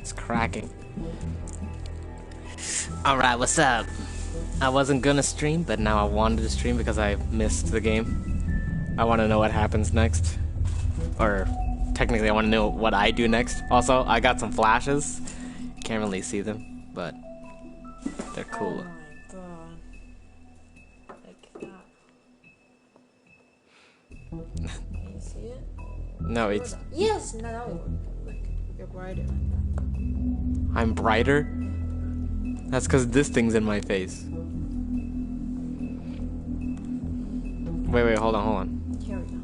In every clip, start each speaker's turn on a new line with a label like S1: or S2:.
S1: It's cracking. Alright, what's up? I wasn't gonna stream, but now I wanted to stream because I missed the game. I want to know what happens next. Or, technically I want to know what I do next. Also, I got some flashes. Can't really see them, but they're cool.
S2: Oh my god. Like that. Can you see it?
S1: No, it's...
S2: Yes, no. Like, you're brighter like that.
S1: I'm brighter? That's because this thing's in my face. Wait, hold on.
S2: Here we go.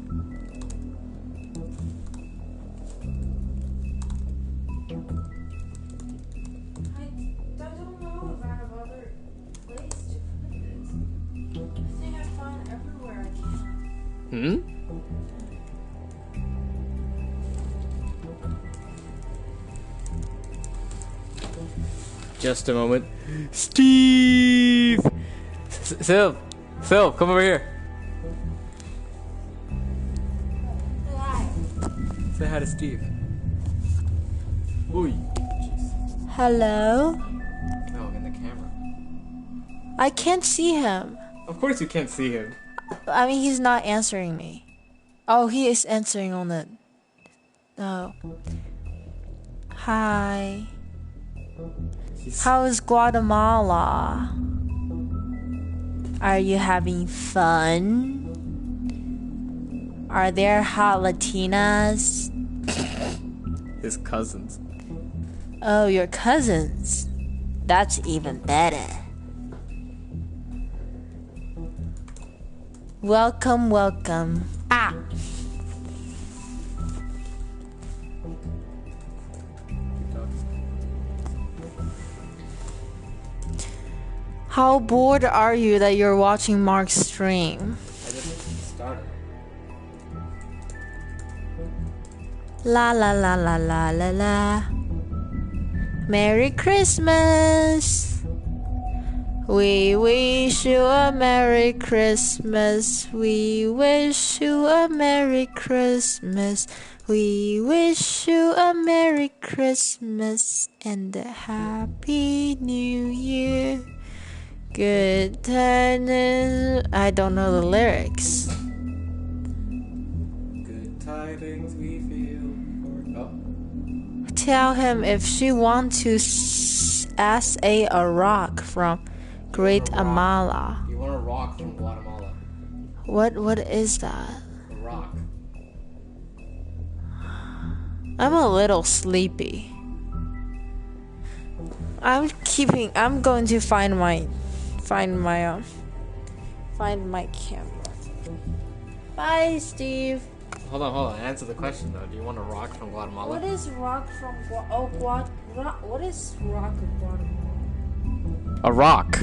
S2: I don't know if I have other place to put this. I think I found everywhere I can.
S1: Hmm? Just a moment. Steve! Sylv, come over here.
S2: Hi.
S1: Say hi to Steve. Ooh.
S2: Hello?
S1: No, in the camera.
S2: I can't see him.
S1: Of course you can't see him.
S2: I mean, he's not answering me. Oh, he is answering on it. Oh. Hi. How is Guatemala? Are you having fun? Are there hot Latinas?
S1: His cousins.
S2: Oh, your cousins. That's even better. Welcome, welcome. Ah! How bored are you that you're watching Mark's stream?
S1: I just started.
S2: La la la la la la la. Merry Christmas! We wish you a Merry Christmas. We wish you a Merry Christmas. We wish you a Merry Christmas and a Happy New Year. Good tidings. I don't know the lyrics.
S1: Good tidings we feel. Oh.
S2: Tell him if she wants to ask a rock from Great Amala.
S1: You want a rock from Guatemala?
S2: What is that?
S1: A rock.
S2: I'm a little sleepy. I'm going to find my camera. Bye, Steve.
S1: Hold on. Answer the question though. Do you want a rock from Guatemala?
S2: What is rock from what is rock of Guatemala?
S1: A rock.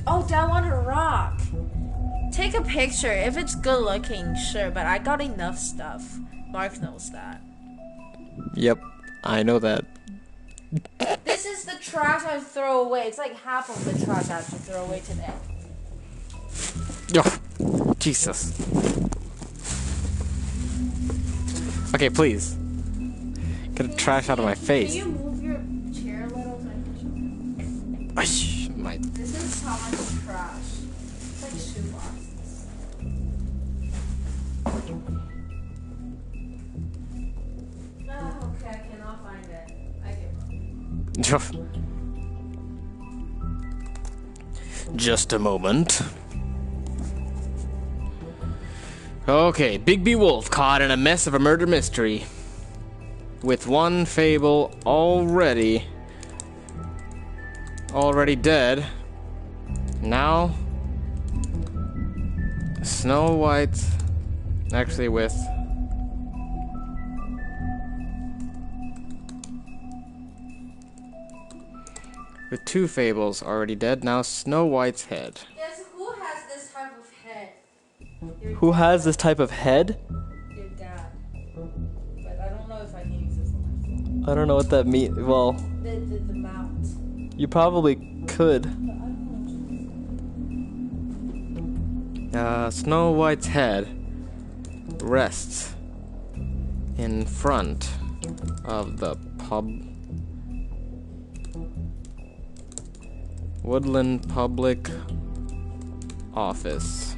S2: Oh, I want a rock. Take a picture. If it's good looking, sure, but I got enough stuff. Mark knows that.
S1: Yep, I know that.
S2: This is the trash I throw away. It's like half of the trash I have to throw away today.
S1: Oh, Jesus. Okay, please. Get the trash out of my face.
S2: Can you move your chair a little? This is how much trash. It's like shoeboxes. Oh, okay, I cannot find it. I give up.
S1: Just a moment. Okay, Bigby Wolf caught in a mess of a murder mystery. With one Fable already dead. Now Snow White actually with two Fables already dead. Now Snow White's head.
S2: Yes, who has this type of head?
S1: Who has this type of head?
S2: Your dad. But I don't know if I can use this on my phone.
S1: I don't know what that means. Well,
S2: The mount.
S1: you probably could.
S2: But I don't know.
S1: Snow White's head rests in front of the pub Woodland Public Office.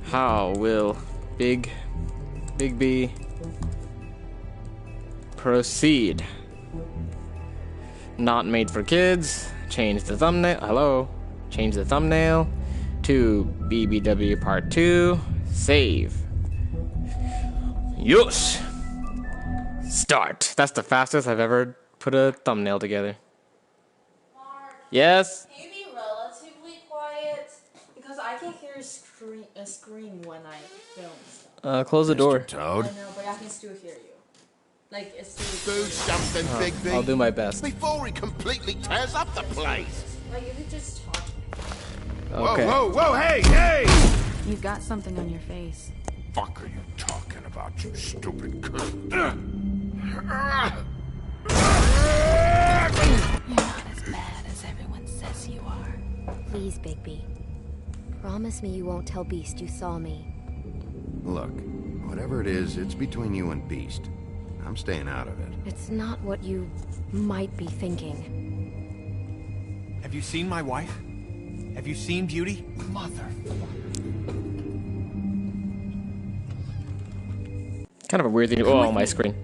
S1: How will Bigby proceed? Not made for kids. Change the thumbnail. Hello. Change the thumbnail to BBW Part 2. Save. Yes. Start. That's the fastest I've ever put a thumbnail together.
S2: Mark,
S1: Yes.
S2: can you be relatively quiet? Because I can hear a scream when I film stuff.
S1: Close the door.
S3: Toad.
S2: I know, but I can still hear you. Like, it's
S3: Do
S2: still...
S3: something, Bigby.
S1: I'll do my best.
S3: Before he completely tears up the place.
S2: Like, if you just talk.
S1: Okay.
S3: Whoa, whoa, whoa, hey, hey!
S4: You've got something on your face.
S3: Fuck are you talking about, you stupid cunt?
S4: You're not as bad as everyone says you are.
S5: Please, Bigby. Promise me you won't tell Beast you saw me.
S6: Look, whatever it is, it's between you and Beast. I'm staying out of it.
S5: It's not what you might be thinking.
S7: Have you seen my wife? Have you seen Beauty?
S1: Kind of a weird thing. Oh, my screen.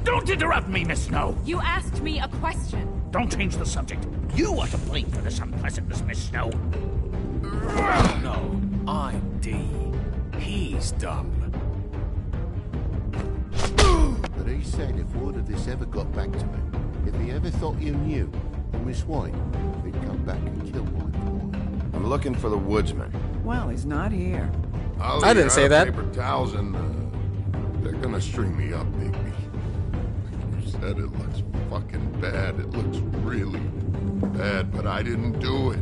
S8: Don't interrupt me, Miss Snow.
S4: You asked me a question.
S8: Don't change the subject. You are to blame for this unpleasantness, Miss Snow.
S7: No, I'm D. He's dumb.
S3: But he said if word of this ever got back to me, if he ever thought you knew, or Miss White, he'd come back and kill my boy.
S6: I'm looking for the woodsman.
S9: Well, he's not here.
S1: I didn't say that.
S3: Paper towels and they're gonna string me up, Bigby. You said it looks fucking bad. It looks really bad, but I didn't do it.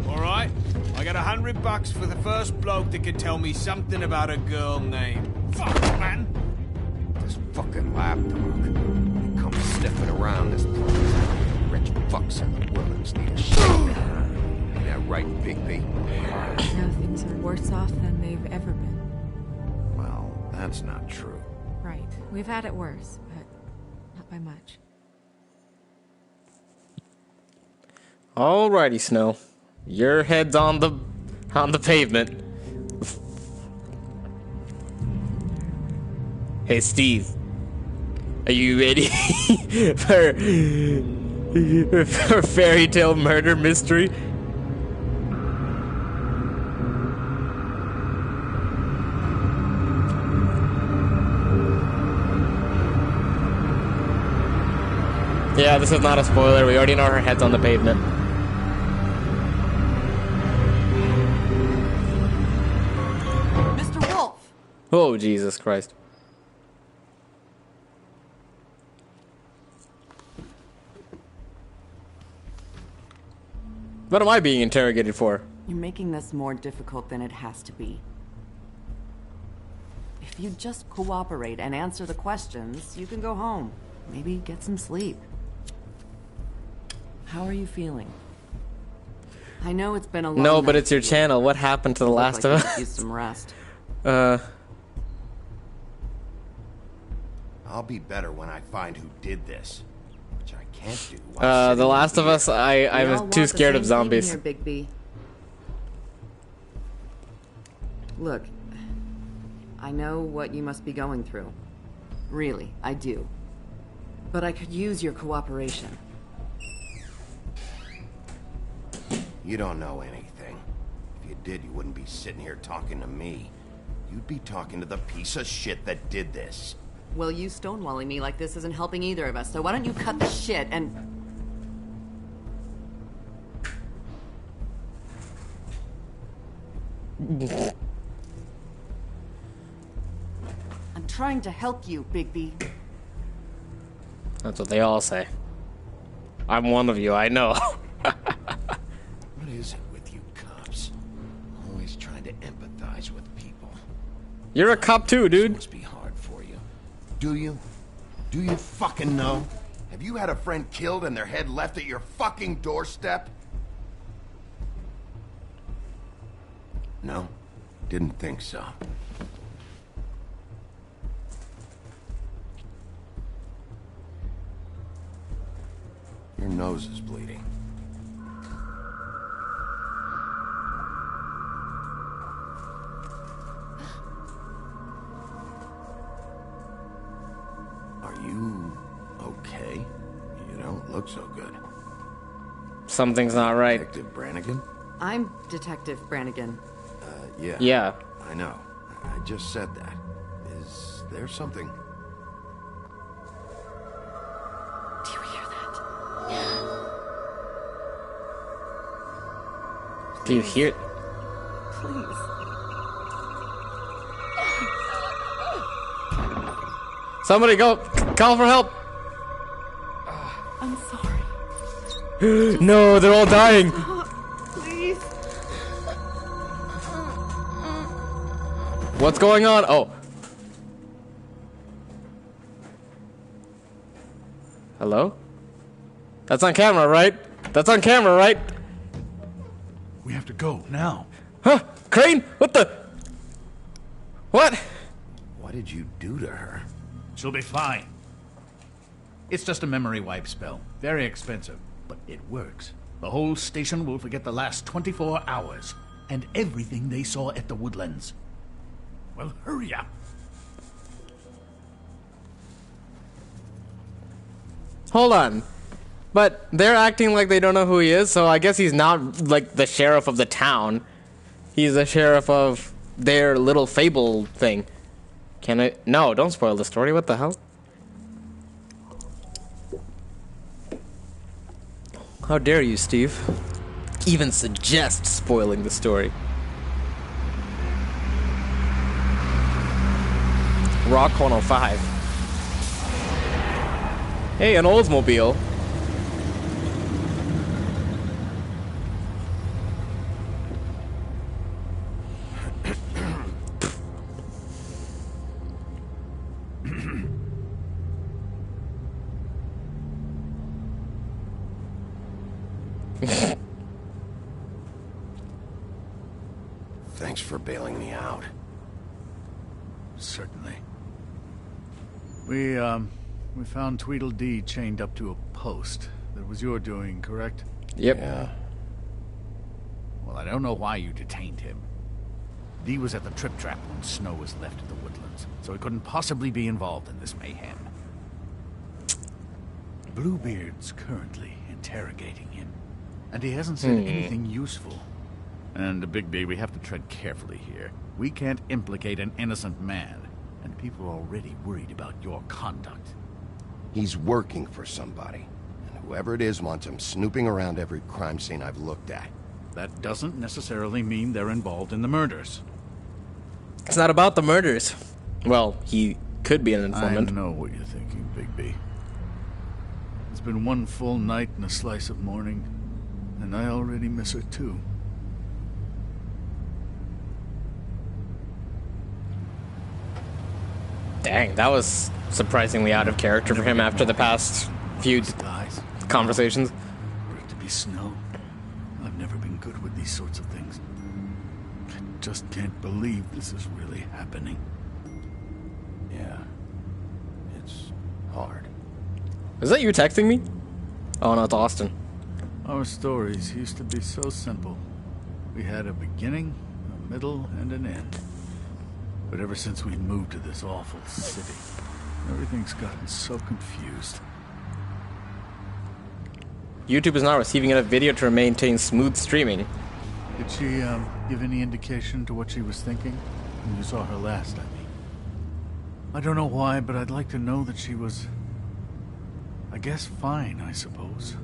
S7: All right, I got $100 for the first bloke that could tell me something about a girl named. Fuck, man.
S6: This fucking lapdog. He comes sniffing around this place. Rich fucks in the Woodlands need a shit. Ain't that right, Bigby?
S4: Now things are worse off than they've ever been.
S6: Well, that's not true.
S4: Right. We've had it worse, but not by much.
S1: Alrighty, Snow. Your head's on the pavement. Hey, Steve. Are you ready for fairy tale murder mystery? Yeah, this is not a spoiler. We already know her head's on the pavement.
S9: Mr. Wolf!
S1: Oh, Jesus Christ. What am I being interrogated for?
S9: You're making this more difficult than it has to be. If you just cooperate and answer the questions, you can go home. Maybe get some sleep. How are you feeling? I know it's been a long
S1: No, but
S9: night
S1: it's your
S9: for you.
S1: channel. What happened to The
S9: Look
S1: Last
S9: like
S1: of
S9: you could
S1: Us?
S9: use some rest.
S6: I'll be better when I find who did this. Which I can't do while
S1: The
S6: sitting
S1: Last of
S6: here.
S1: Us,
S9: We all
S1: I'm
S9: want
S1: too
S9: the
S1: scared of
S9: same
S1: zombies.
S9: thing here, Bigby. Look, I know what you must be going through. Really, I do. But I could use your cooperation.
S6: You don't know anything. If you did, you wouldn't be sitting here talking to me. You'd be talking to the piece of shit that did this.
S9: Well, you stonewalling me like this isn't helping either of us, so why don't you cut the shit and... I'm trying to help you, Bigby.
S1: That's what they all say. I'm one of you, I know.
S6: What is it with you cops? Always trying to empathize with people.
S1: You're a cop too, dude.
S6: Must be hard for you. Do you? Do you fucking know? Have you had a friend killed and their head left at your fucking doorstep?
S3: No, didn't think so. Your nose is bleeding. Are you okay? You don't look so good.
S1: Something's not right.
S3: Detective Brannigan?
S9: I'm Detective Brannigan.
S3: Yeah.
S1: Yeah.
S3: I know. I just said that. Is there something?
S9: Do you hear that?
S1: Do you hear?
S9: Please.
S1: Somebody go! Call for help!
S9: I'm sorry.
S1: No, they're all dying!
S9: Please.
S1: What's going on? Oh. Hello? That's on camera, right? That's on camera, right?
S10: We have to go now.
S1: Huh? Crane? What the? What?
S3: What did you do to her?
S10: She'll be fine. It's just a memory wipe spell. Very expensive, but it works. The whole station will forget the last 24 hours and everything they saw at the Woodlands. Well, hurry up.
S1: Hold on. But they're acting like they don't know who he is, so I guess he's not like the sheriff of the town. He's the sheriff of their little fable thing. Can I? No, don't spoil the story. What the hell? How dare you, Steve? Even suggest spoiling the story. Rock 105. Hey, an Oldsmobile.
S3: Thanks for bailing me out.
S10: Certainly. We found Tweedledee chained up to a post. That was your doing, correct?
S1: Yep.
S3: Yeah.
S10: Well, I don't know why you detained him. Dee was at the Trip Trap when Snow was left at the Woodlands, so he couldn't possibly be involved in this mayhem. Bluebeard's currently interrogating him, and he hasn't said anything useful. And, Bigby, we have to tread carefully here. We can't implicate an innocent man, and people are already worried about your conduct.
S3: He's working for somebody, and whoever it is wants him snooping around every crime scene I've looked at.
S10: That doesn't necessarily mean they're involved in the murders.
S1: It's not about the murders. Well, he could be an informant.
S10: I know what you're thinking, Bigby. It's been one full night and a slice of morning, and I already miss her too.
S1: Dang, that was surprisingly out of character for him after the past few conversations.
S10: For it to be Snow, I've never been good with these sorts of things. I just can't believe this is really happening.
S3: Yeah. It's hard.
S1: Is that you texting me? Oh no, it's Austin.
S10: Our stories used to be so simple. We had a beginning, a middle, and an end. But ever since we moved to this awful city, everything's gotten so confused.
S1: YouTube is not receiving enough video to maintain smooth streaming.
S10: Did she, give any indication to what she was thinking when you saw her last, I mean? I don't know why, but I'd like to know that she was, I guess, fine, I suppose.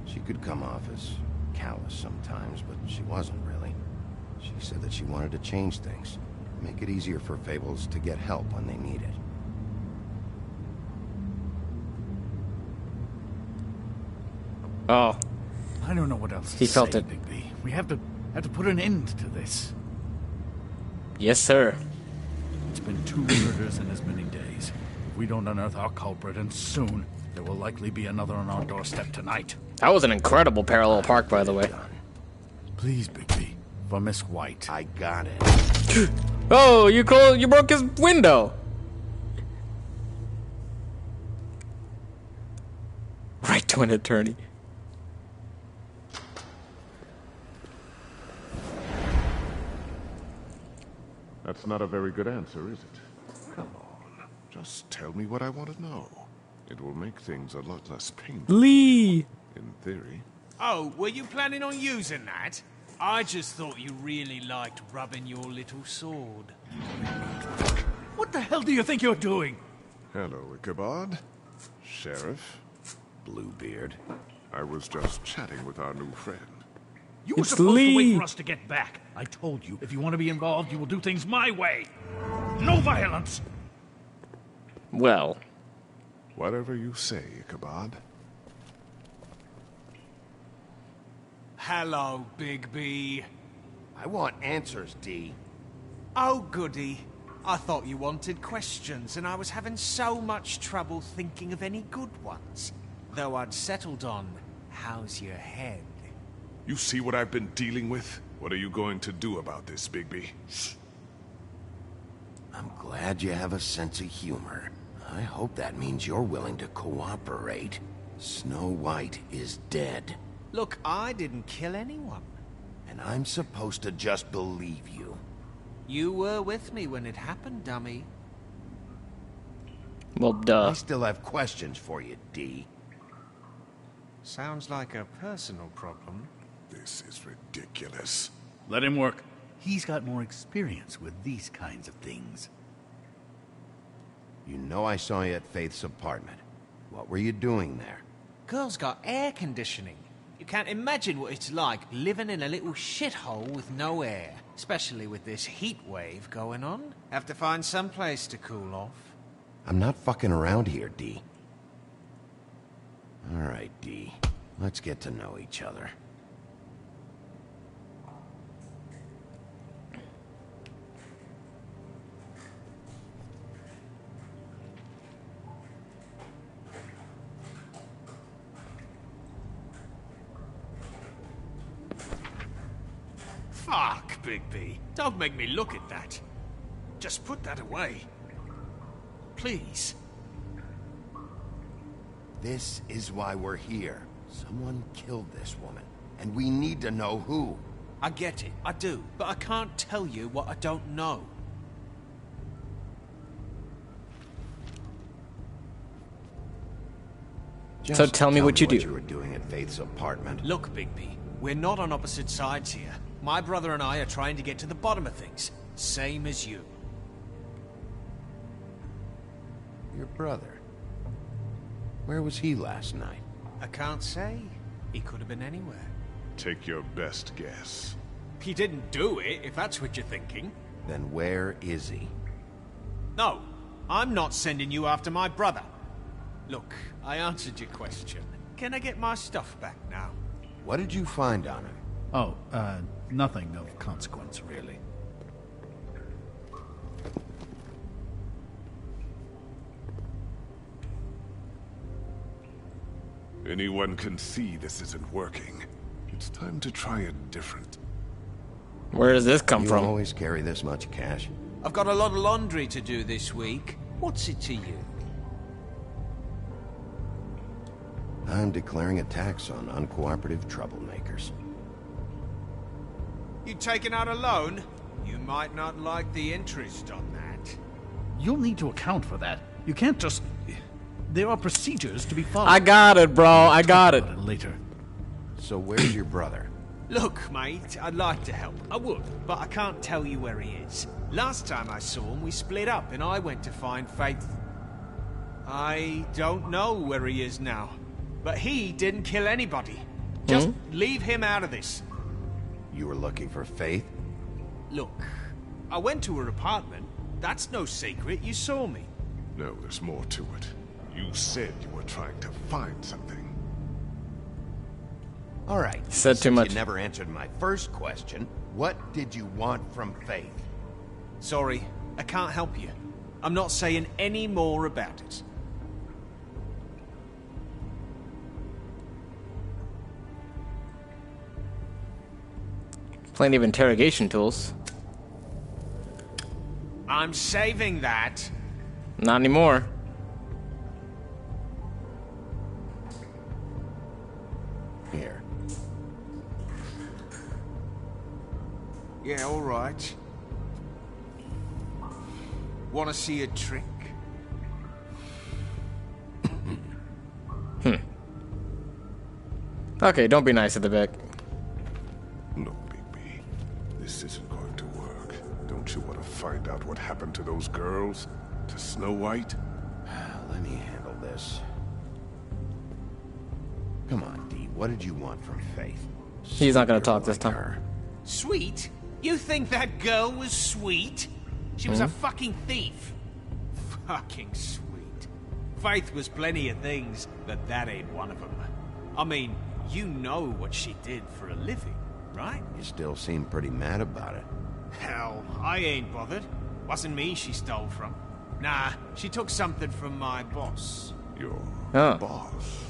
S3: She could come off as callous sometimes, but she wasn't really. She said that she wanted to change things, make it easier for Fables to get help when they need it.
S1: Oh.
S10: I don't know what else
S1: He
S10: to
S1: felt
S10: say,
S1: it.
S10: Bigby. We have to put an end to this.
S1: Yes, sir.
S10: It's been 2 murders in as many days. If we don't unearth our culprit, and soon, there will likely be another on our doorstep tonight.
S1: That was an incredible parallel park, by the way.
S10: Please, Bigby, for Miss White.
S3: I got it.
S1: Oh, you broke his window. Right to an attorney.
S11: That's not a very good answer, is it? Come on. Just tell me what I want to know. It will make things a lot less painful.
S1: Lee!
S11: In theory.
S7: Oh, were you planning on using that? I just thought you really liked rubbing your little sword.
S10: What the hell do you think you're doing?
S11: Hello, Ichabod. Sheriff.
S3: Bluebeard.
S11: I was just chatting with our new friend.
S10: You were
S1: It's
S10: supposed to wait
S1: Lee.
S10: for us to get back. I told you, if you want to be involved, you will do things my way. No violence.
S1: Well.
S11: Whatever you say, Ichabod.
S7: Hello, Bigby.
S3: I want answers, D.
S7: Oh, goody. I thought you wanted questions, and I was having so much trouble thinking of any good ones. Though I'd settled on, how's your head?
S11: You see what I've been dealing with? What are you going to do about this, Bigby?
S3: I'm glad you have a sense of humor. I hope that means you're willing to cooperate. Snow White is dead.
S7: Look, I didn't kill anyone.
S3: And I'm supposed to just believe you.
S7: You were with me when it happened, dummy.
S1: Well, duh.
S3: I still have questions for you, D.
S7: Sounds like a personal problem.
S11: This is ridiculous.
S10: Let him work. He's got more experience with these kinds of things.
S3: You know I saw you at Faith's apartment. What were you doing there?
S7: Girl's got air conditioning. You can't imagine what it's like living in a little shithole with no air. Especially with this heat wave going on. Have to find some place to cool off.
S3: I'm not fucking around here, D. All right, D. Let's get to know each other.
S7: Fuck, Bigby. Don't make me look at that. Just put that away. Please.
S3: This is why we're here. Someone killed this woman, and we need to know who.
S7: I get it, I do, but I can't tell you what I don't know.
S1: So tell me what you do.
S3: What you were doing at Faith's apartment.
S7: Look, Bigby, we're not on opposite sides here. My brother and I are trying to get to the bottom of things. Same as you.
S3: Your brother. Where was he last night?
S7: I can't say. He could have been anywhere.
S11: Take your best guess.
S7: He didn't do it, if that's what you're thinking.
S3: Then where is he?
S7: No, I'm not sending you after my brother. Look, I answered your question. Can I get my stuff back now?
S3: What did you find on him?
S10: Oh, nothing of consequence, really.
S11: Anyone can see this isn't working. It's time to try it different.
S1: Where does this come
S3: You
S1: from?
S3: always carry this much cash?
S7: I've got a lot of laundry to do this week. What's it to you?
S3: I'm declaring a tax on uncooperative troublemakers.
S7: You taking out a loan? You might not like the interest on that.
S10: You'll need to account for that. You can't just... There are procedures to be followed.
S1: I got it, bro. I got it.
S10: Later.
S3: So where's your brother?
S7: Look, mate, I'd like to help. I would, but I can't tell you where he is. Last time I saw him, we split up and I went to find Faith. I don't know where he is now. But he didn't kill anybody. Just leave him out of this.
S3: You were looking for Faith?
S7: Look, I went to her apartment. That's no secret. You saw me.
S11: No, there's more to it. You said you were trying to find something.
S3: All right.
S1: Said too
S3: since
S1: much.
S3: You never answered my first question. What did you want from Faith?
S7: Sorry, I can't help you. I'm not saying any more about it.
S1: Plenty of interrogation tools.
S7: I'm saving that.
S1: Not anymore.
S3: Here.
S7: Yeah, all right. Want to see a trick?
S1: Okay, don't be nice at the back.
S11: Look, Bigby, this isn't going to work. Don't you want to find out what happened to those girls? To Snow White?
S3: Let me handle this. Come on, Dee. What did you want from Faith?
S1: He's not gonna talk this time.
S3: Her.
S7: Sweet? You think that girl was sweet? She was a fucking thief. Fucking sweet. Faith was plenty of things, but that ain't one of them. I mean, you know what she did for a living, right?
S3: You still seem pretty mad about it.
S7: Hell, I ain't bothered. Wasn't me she stole from. Nah, she took something from my boss.
S11: Your
S1: Oh.
S11: boss.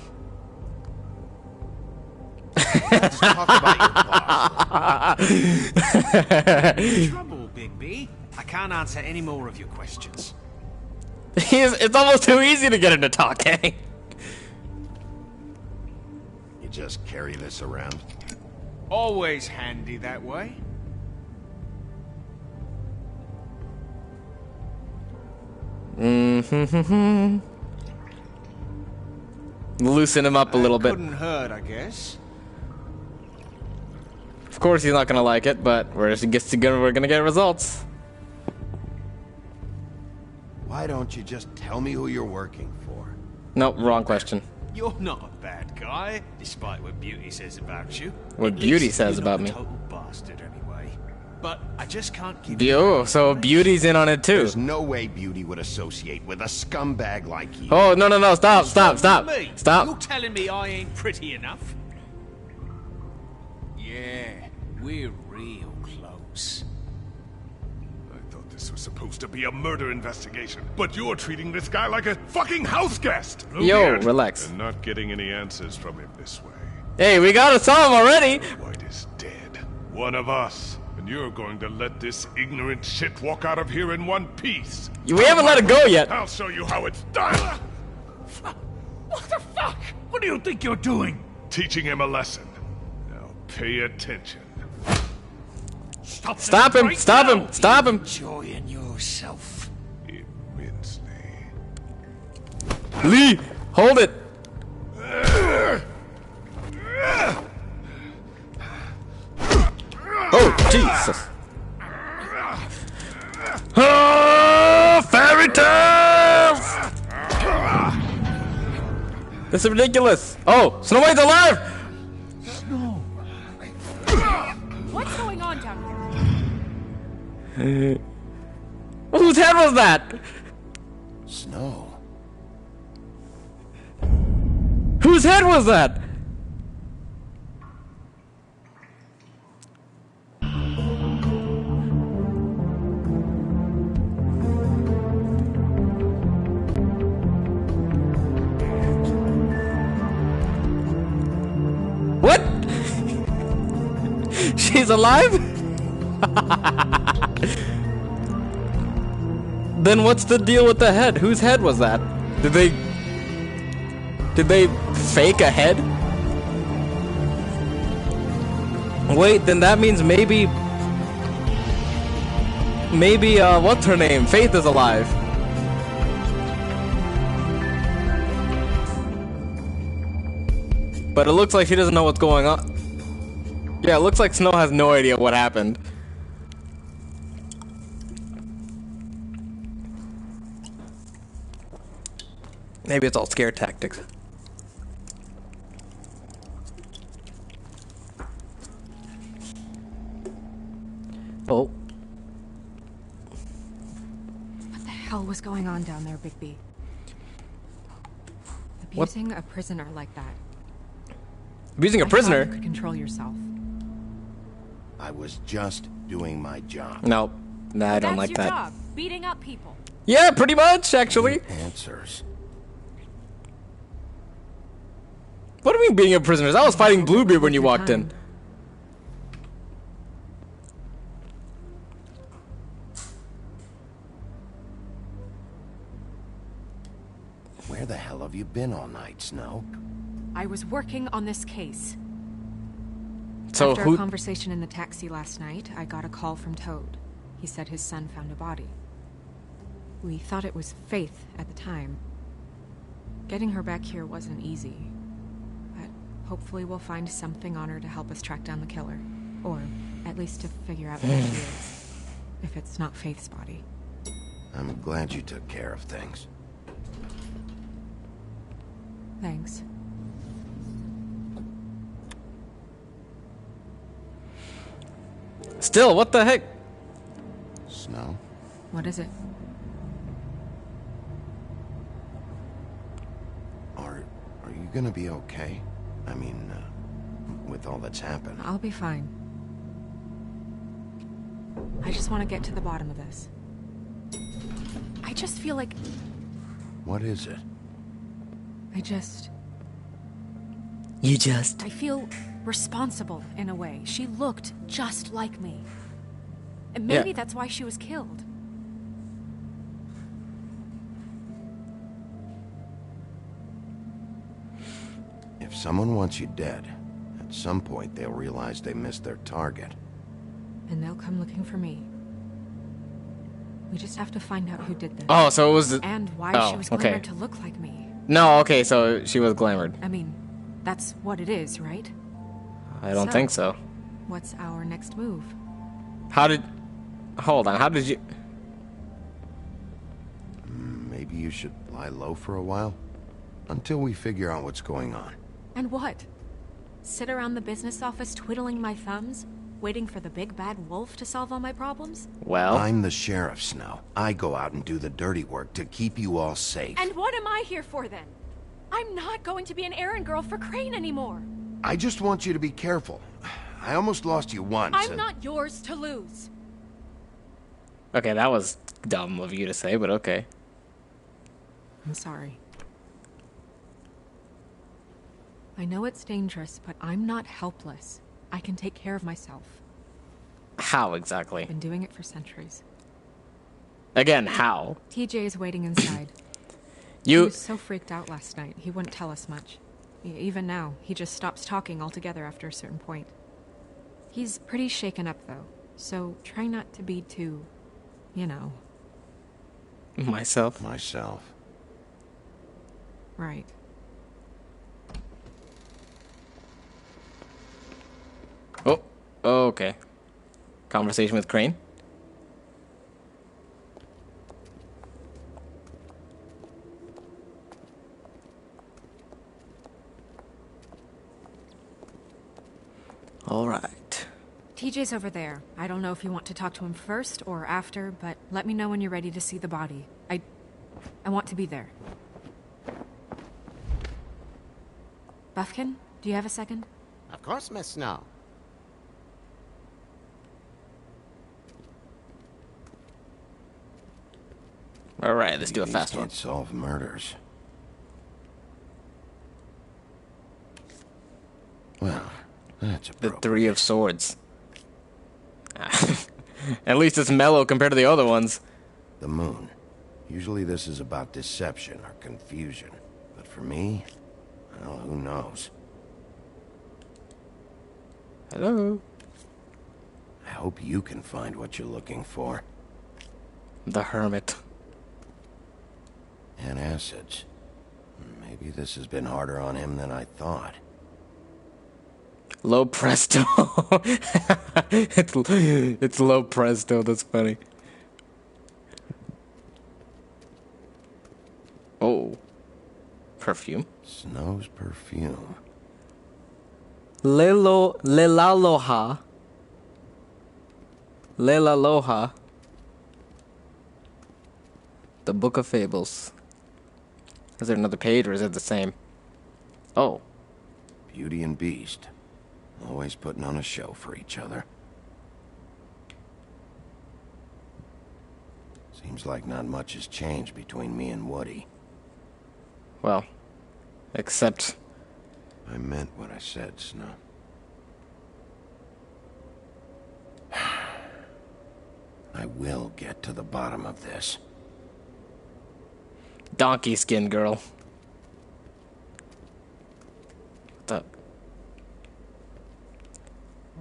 S3: Let's talk about your boss.
S7: Trouble, Bigby. I can't answer any more of your questions.
S1: It's almost too easy to get him to talk, eh?
S3: You just carry this around.
S7: Always handy that way.
S1: Loosen him up a little bit.
S7: Couldn't hurt, I guess.
S1: Of course, he's not gonna like it, but we're gonna get results.
S3: Why don't you just tell me who you're working for?
S1: Nope, wrong question.
S7: You're not a bad guy, despite what Beauty says about you.
S1: What
S7: At
S1: Beauty
S7: least
S1: says
S7: you're not
S1: about me.
S7: a total bastard, anyway. But I just can't keep.
S1: Oh, so Beauty's in on it too.
S3: There's no way Beauty would associate with a scumbag like you.
S1: Oh, no, stop.
S7: Me?
S1: Stop.
S7: You're telling me I ain't pretty enough? Yeah, we're real close.
S11: I thought this was supposed to be a murder investigation, but you're treating this guy like a fucking house guest.
S1: Yo,
S11: Weird.
S1: relax.
S11: And not getting any answers from him this way.
S1: Hey, we gotta solve him already.
S11: White is dead. One of us. And you're going to let this ignorant shit walk out of here in one piece.
S1: We haven't let it go yet.
S11: I'll show you how it's done.
S8: What the fuck? What do you think you're doing?
S11: Teaching him a lesson. Now pay attention.
S1: Stop him!
S8: right
S1: Stop
S8: now.
S1: him! Stop him!
S7: Enjoying yourself.
S11: Immensely.
S1: Lee, hold it. Oh, Jesus. Oh, fairy tales! This is ridiculous. Oh, Snow White's alive!
S4: What's going on down here?
S1: Whose head was that?
S3: Snow.
S1: Whose head was that? What? She's alive? Then what's the deal with the head? Whose head was that? Did they fake a head? Wait, then that means maybe what's her name? Faith is alive. But it looks like she doesn't know what's going on. Yeah, it looks like Snow has no idea what happened. Maybe it's all scare tactics. Oh.
S4: What the hell was going on down there, Bigby? Abusing a prisoner like that.
S1: Abusing a
S4: I
S1: prisoner?
S4: thought you could control yourself.
S3: I was just doing my job.
S1: No, nah, I don't
S4: That's
S1: like
S4: your
S1: that.
S4: job, beating up people.
S1: Yeah, pretty much, actually.
S3: Answers.
S1: What do you mean being a prisoner? I was fighting Bluebeard when you walked in.
S3: Where the hell have you been all night, Snow?
S4: I was working on this case.
S1: So
S4: After
S1: who?
S4: a conversation in the taxi last night, I got a call from Toad. He said his son found a body. We thought it was Faith at the time. Getting her back here wasn't easy. But hopefully we'll find something on her to help us track down the killer. Or at least to figure out who she is. If it's not Faith's body.
S3: I'm glad you took care of things.
S4: Thanks.
S1: Still, what the heck?
S3: Snow?
S4: What is it?
S3: Are you gonna be okay? I mean, with all that's happened.
S4: I'll be fine. I just want to get to the bottom of this. I just feel like...
S3: What is it?
S4: I feel responsible in a way. She looked just like me. And maybe that's why she was killed.
S3: If someone wants you dead, at some point they'll realize they missed their target.
S4: And they'll come looking for me. We just have to find out who did this.
S1: Oh, so it was.
S4: And why she was
S1: okay.
S4: glamored to look like me.
S1: No, okay, so she was glamored.
S4: I mean, that's what it is, right?
S1: I don't think so.
S4: What's our next move?
S1: Hold on, how did you...
S3: Maybe you should lie low for a while? Until we figure out what's going on.
S4: And what? Sit around the business office twiddling my thumbs? Waiting for the big bad wolf to solve all my problems?
S1: Well...
S3: I'm the sheriff, Snow. I go out and do the dirty work to keep you all safe.
S4: And what am I here for then? I'm not going to be an errand girl for Crane anymore.
S3: I just want you to be careful. I almost lost you once.
S4: I'm not yours to lose.
S1: Okay, that was dumb of you to say, but okay.
S4: I'm sorry. I know it's dangerous, but I'm not helpless. I can take care of myself.
S1: How exactly?
S4: I've been doing it for centuries.
S1: Again, how?
S4: TJ is waiting inside.
S1: He
S4: was so freaked out last night, he wouldn't tell us much. Even now, he just stops talking altogether after a certain point. He's pretty shaken up, though, so try not to be too, you know.
S1: Myself?
S4: Right.
S1: Oh, okay. Conversation with Crane? All right.
S4: TJ's over there. I don't know if you want to talk to him first or after, but let me know when you're ready to see the body. I want to be there. Buffkin, do you have a second?
S8: Of course, Miss Snow.
S1: All right, let's do a fast one.
S3: Can't solve murders. Well, that's
S1: The Three of Swords. At least it's mellow compared to the other ones.
S3: The moon. Usually this is about deception or confusion. But for me, well, who knows?
S1: Hello.
S3: I hope you can find what you're looking for.
S1: The Hermit.
S3: And acids. Maybe this has been harder on him than I thought.
S1: Low presto. it's low presto, that's funny. Oh. Perfume.
S3: Snow's perfume.
S1: Lelaloha. Lelaloha. The Book of Fables. Is there another page or is it the same? Oh.
S3: Beauty and Beast. Always putting on a show for each other. Seems like not much has changed between me and Woody.
S1: Well, except...
S3: I meant what I said, Snow. I will get to the bottom of this.
S1: Donkey skin girl.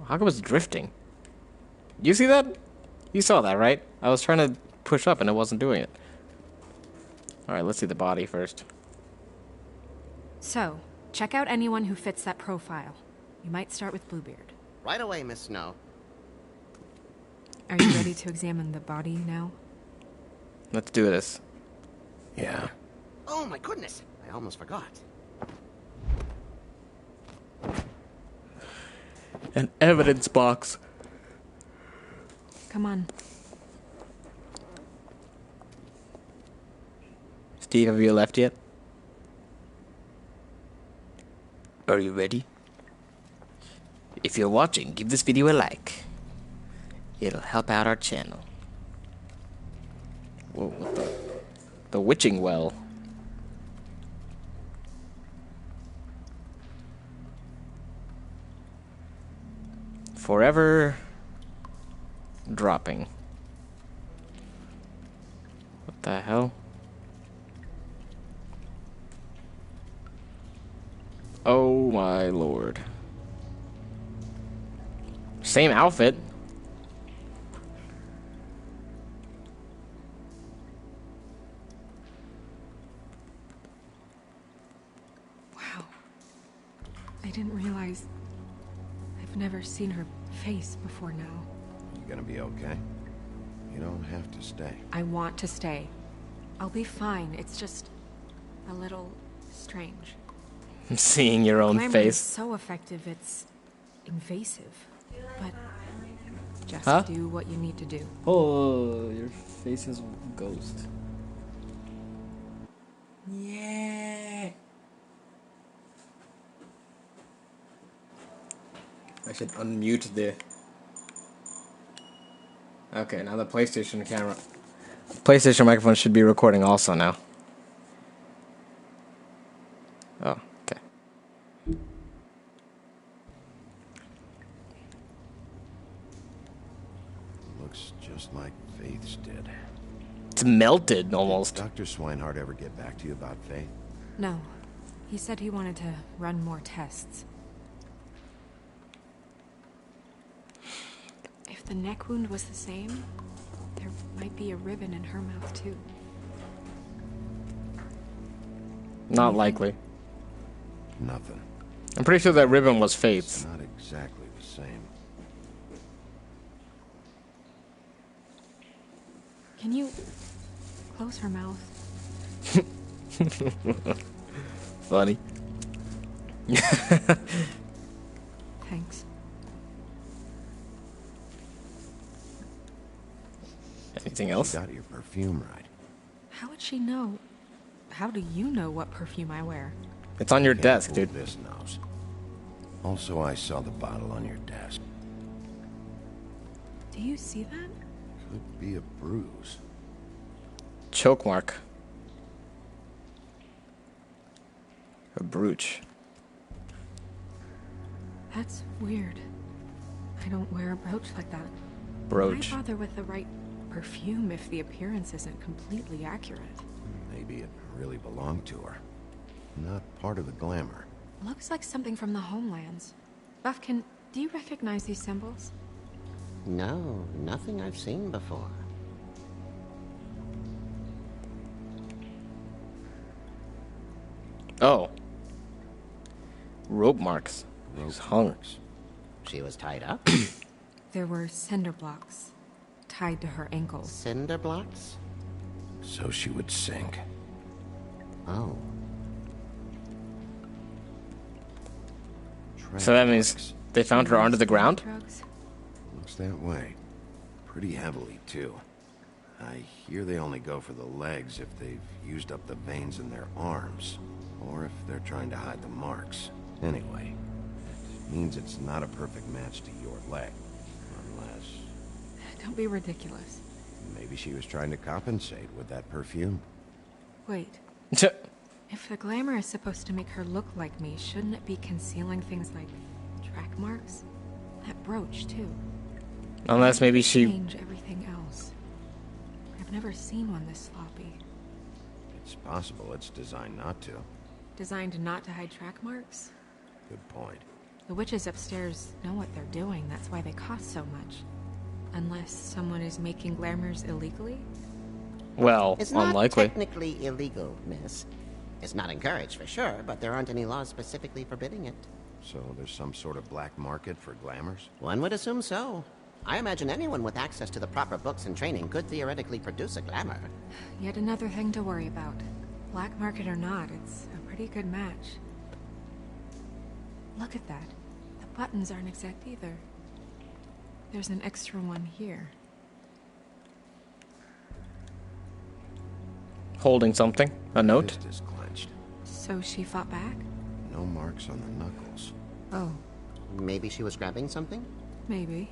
S1: How come it's drifting? You see that? You saw that, right? I was trying to push up and it wasn't doing it. Alright, let's see the body first.
S4: So, check out anyone who fits that profile. You might start with Bluebeard.
S12: Right away, Miss Snow.
S4: Are you ready to examine the body now?
S1: Let's do this.
S3: Yeah.
S12: Oh my goodness, I almost forgot.
S1: An evidence box.
S4: Come on.
S1: Steve, have you left yet? Are you ready? If you're watching, give this video a like. It'll help out our channel. Whoa, what the witching well. Forever dropping. What the hell? Oh my lord. Same outfit.
S4: Wow. I didn't realize I've never seen her face before now.
S3: You gonna be okay? You don't have to stay.
S4: I want to stay. I'll be fine. It's just a little strange.
S1: Seeing your own
S4: Glamour
S1: face.
S4: is so effective, it's invasive. But just
S1: Huh?
S4: do what you need to do.
S1: Oh, your face is a ghost. Yeah. I should unmute the... Okay, now the PlayStation camera... PlayStation microphone should be recording also now. Oh, okay.
S3: Looks just like Faith's did.
S1: It's melted almost.
S3: Did Dr. Swinehart ever get back to you about Faith?
S4: No. He said he wanted to run more tests. If the neck wound was the same, there might be a ribbon in her mouth too.
S1: Not likely.
S3: Nothing.
S1: I'm pretty sure that ribbon was Faith's.
S3: It's not exactly the same.
S4: Can you close her mouth?
S1: Funny.
S4: Thanks.
S1: Anything else?
S3: You got your perfume right.
S4: How would she know? How do you know what perfume I wear?
S1: It's on your
S3: Can't
S1: desk,
S3: fool
S1: dude.
S3: This nose. Also, I saw the bottle on your desk.
S4: Do you see that?
S3: Could be a bruise.
S1: Choke mark. A brooch.
S4: That's weird. I don't wear a brooch like that.
S1: Brooch.
S4: Why bother with the right perfume if the appearance isn't completely accurate?
S3: Maybe it really belonged to her. Not part of the glamour.
S4: Looks like something from the homelands. Buffkin, do you recognize these symbols?
S12: No, nothing I've seen before.
S1: Oh. Rope marks. She's hung.
S12: Marks. She was tied up?
S4: There were cinder blocks tied to her ankles.
S12: Cinder blocks?
S3: So she would sink.
S12: Oh.
S1: So that means they found her under the ground?
S4: Drugs?
S3: Looks that way. Pretty heavily, too. I hear they only go for the legs if they've used up the veins in their arms, or if they're trying to hide the marks. Anyway, it means it's not a perfect match to your leg. Unless...
S4: Don't be ridiculous.
S3: maybe she was trying to compensate with that perfume.
S4: Wait. If the glamour is supposed to make her look like me, shouldn't it be concealing things like track marks? That brooch, too.
S1: Unless maybe she...
S4: Change everything else. I've never seen one this sloppy.
S3: It's possible it's designed not to.
S4: Designed not to hide track marks?
S3: Good point.
S4: The witches upstairs know what they're doing. That's why they cost so much. Unless someone is making glamours illegally?
S1: Well,
S12: It's not
S1: unlikely.
S12: technically illegal, miss. It's not encouraged for sure, but there aren't any laws specifically forbidding it.
S3: So there's some sort of black market for glamours?
S12: One would assume so. I imagine anyone with access to the proper books and training could theoretically produce a glamour.
S4: Yet another thing to worry about. Black market or not, it's a pretty good match. Look at that. The buttons aren't exact either. There's an extra one here.
S1: Holding something. A note.
S3: Fist is clenched.
S4: So she fought back?
S3: No marks on the knuckles.
S4: Oh,
S12: Maybe she was grabbing something?
S4: maybe.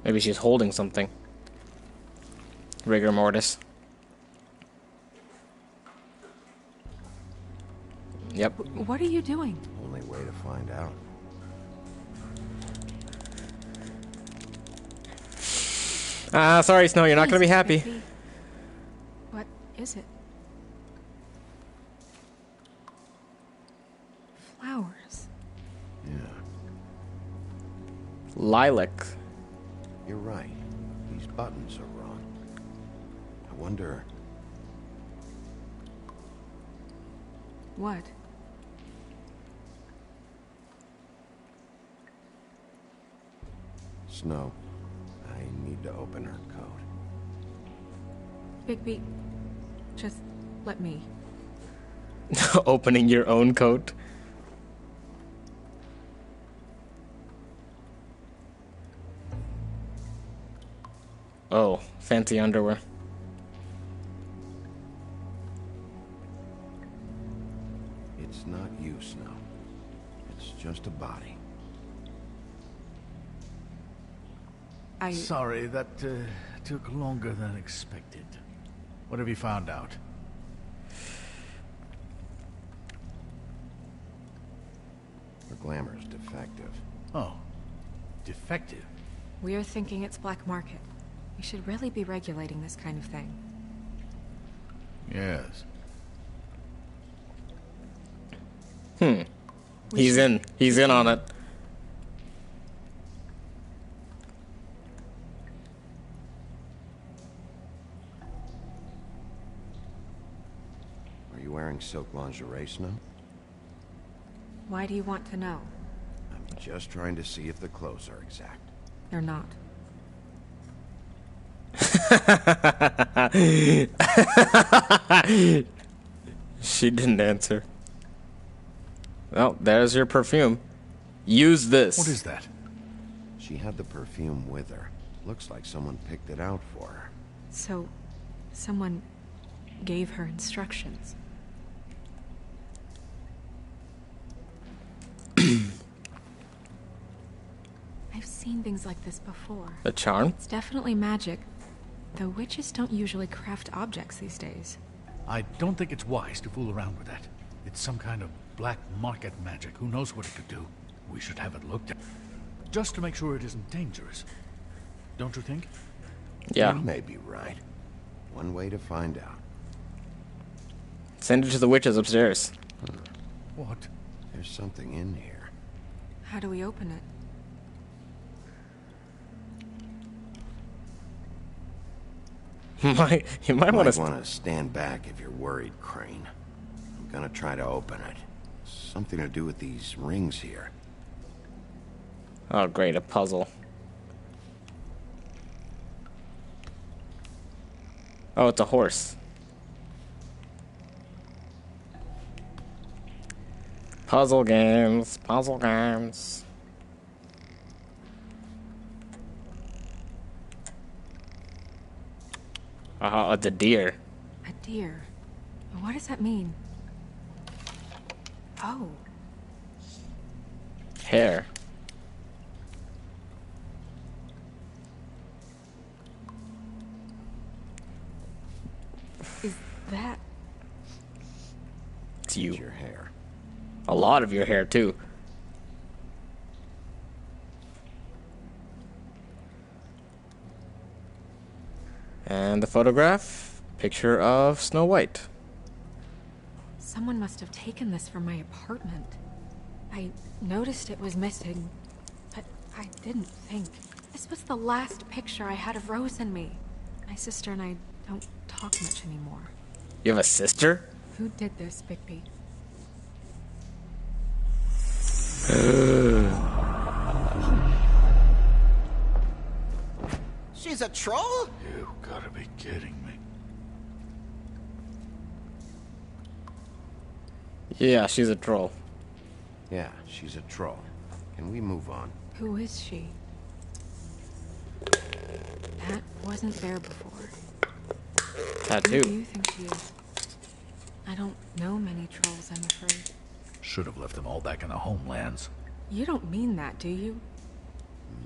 S1: Maybe she's holding something. Rigor mortis. Yep.
S4: What are you doing?
S3: Only way to find out.
S1: Sorry, Snow, you're not gonna be
S4: Jeez,
S1: happy.
S4: Bigby. What is it? Flowers.
S3: Yeah,
S1: Lilac.
S3: you're right. These buttons are wrong. I wonder...
S4: What?
S3: Snow, I need to open her coat.
S4: Bigby, just let me.
S1: Opening your own coat. Oh, fancy underwear.
S3: It's not you, Snow. It's just a body.
S10: Sorry, that took longer than expected. What have you found out?
S3: Her glamour's defective.
S10: Oh, defective.
S4: We're thinking it's black market. We should really be regulating this kind of thing.
S10: Yes.
S1: He's in. He's in on it.
S3: Are you wearing silk lingerie, Snow?
S4: Why do you want to know?
S3: I'm just trying to see if the clothes are exact.
S4: They're not.
S1: She didn't answer. Well, there's your perfume. Use this.
S10: What is that?
S3: She had the perfume with her. Looks like someone picked it out for her.
S4: So, someone gave her instructions. I've seen things like this before.
S1: A charm?
S4: It's definitely magic, though witches don't usually craft objects these days.
S10: I don't think it's wise to fool around with that. It's some kind of black market magic. Who knows what it could do? We should have it looked at. Just to make sure it isn't dangerous. Don't you think?
S1: Yeah.
S3: You may be right. One way to find out.
S1: Send it to the witches upstairs.
S10: What?
S3: There's something in here.
S4: How do we open it?
S1: You might want to.
S3: Want to stand back if you're worried, Crane. I'm gonna try to open it. Something to do with these rings here.
S1: Oh, great, a puzzle. Oh, it's a horse. Puzzle games, puzzle games. It's a deer.
S4: A deer. What does that mean? Oh,
S1: Hair.
S4: is that...
S1: It's you.
S3: It's your hair.
S1: A lot of your hair, too. And the photograph, picture of Snow White.
S4: Someone must have taken this from my apartment. I noticed it was missing I didn't think. This was the last picture I had of Rose and me. My sister and I don't talk much anymore.
S1: You have a sister?
S4: Who did this, Bigby?
S12: She's a troll?
S10: You gotta be kidding me.
S1: Yeah, she's a troll.
S3: Yeah, she's a troll. Can we move on?
S4: Who is she? That wasn't there before.
S1: Tattoo.
S4: Who do you think she is? I don't know many trolls, I'm afraid.
S10: Should have left them all back in the homelands.
S4: You don't mean that, do you?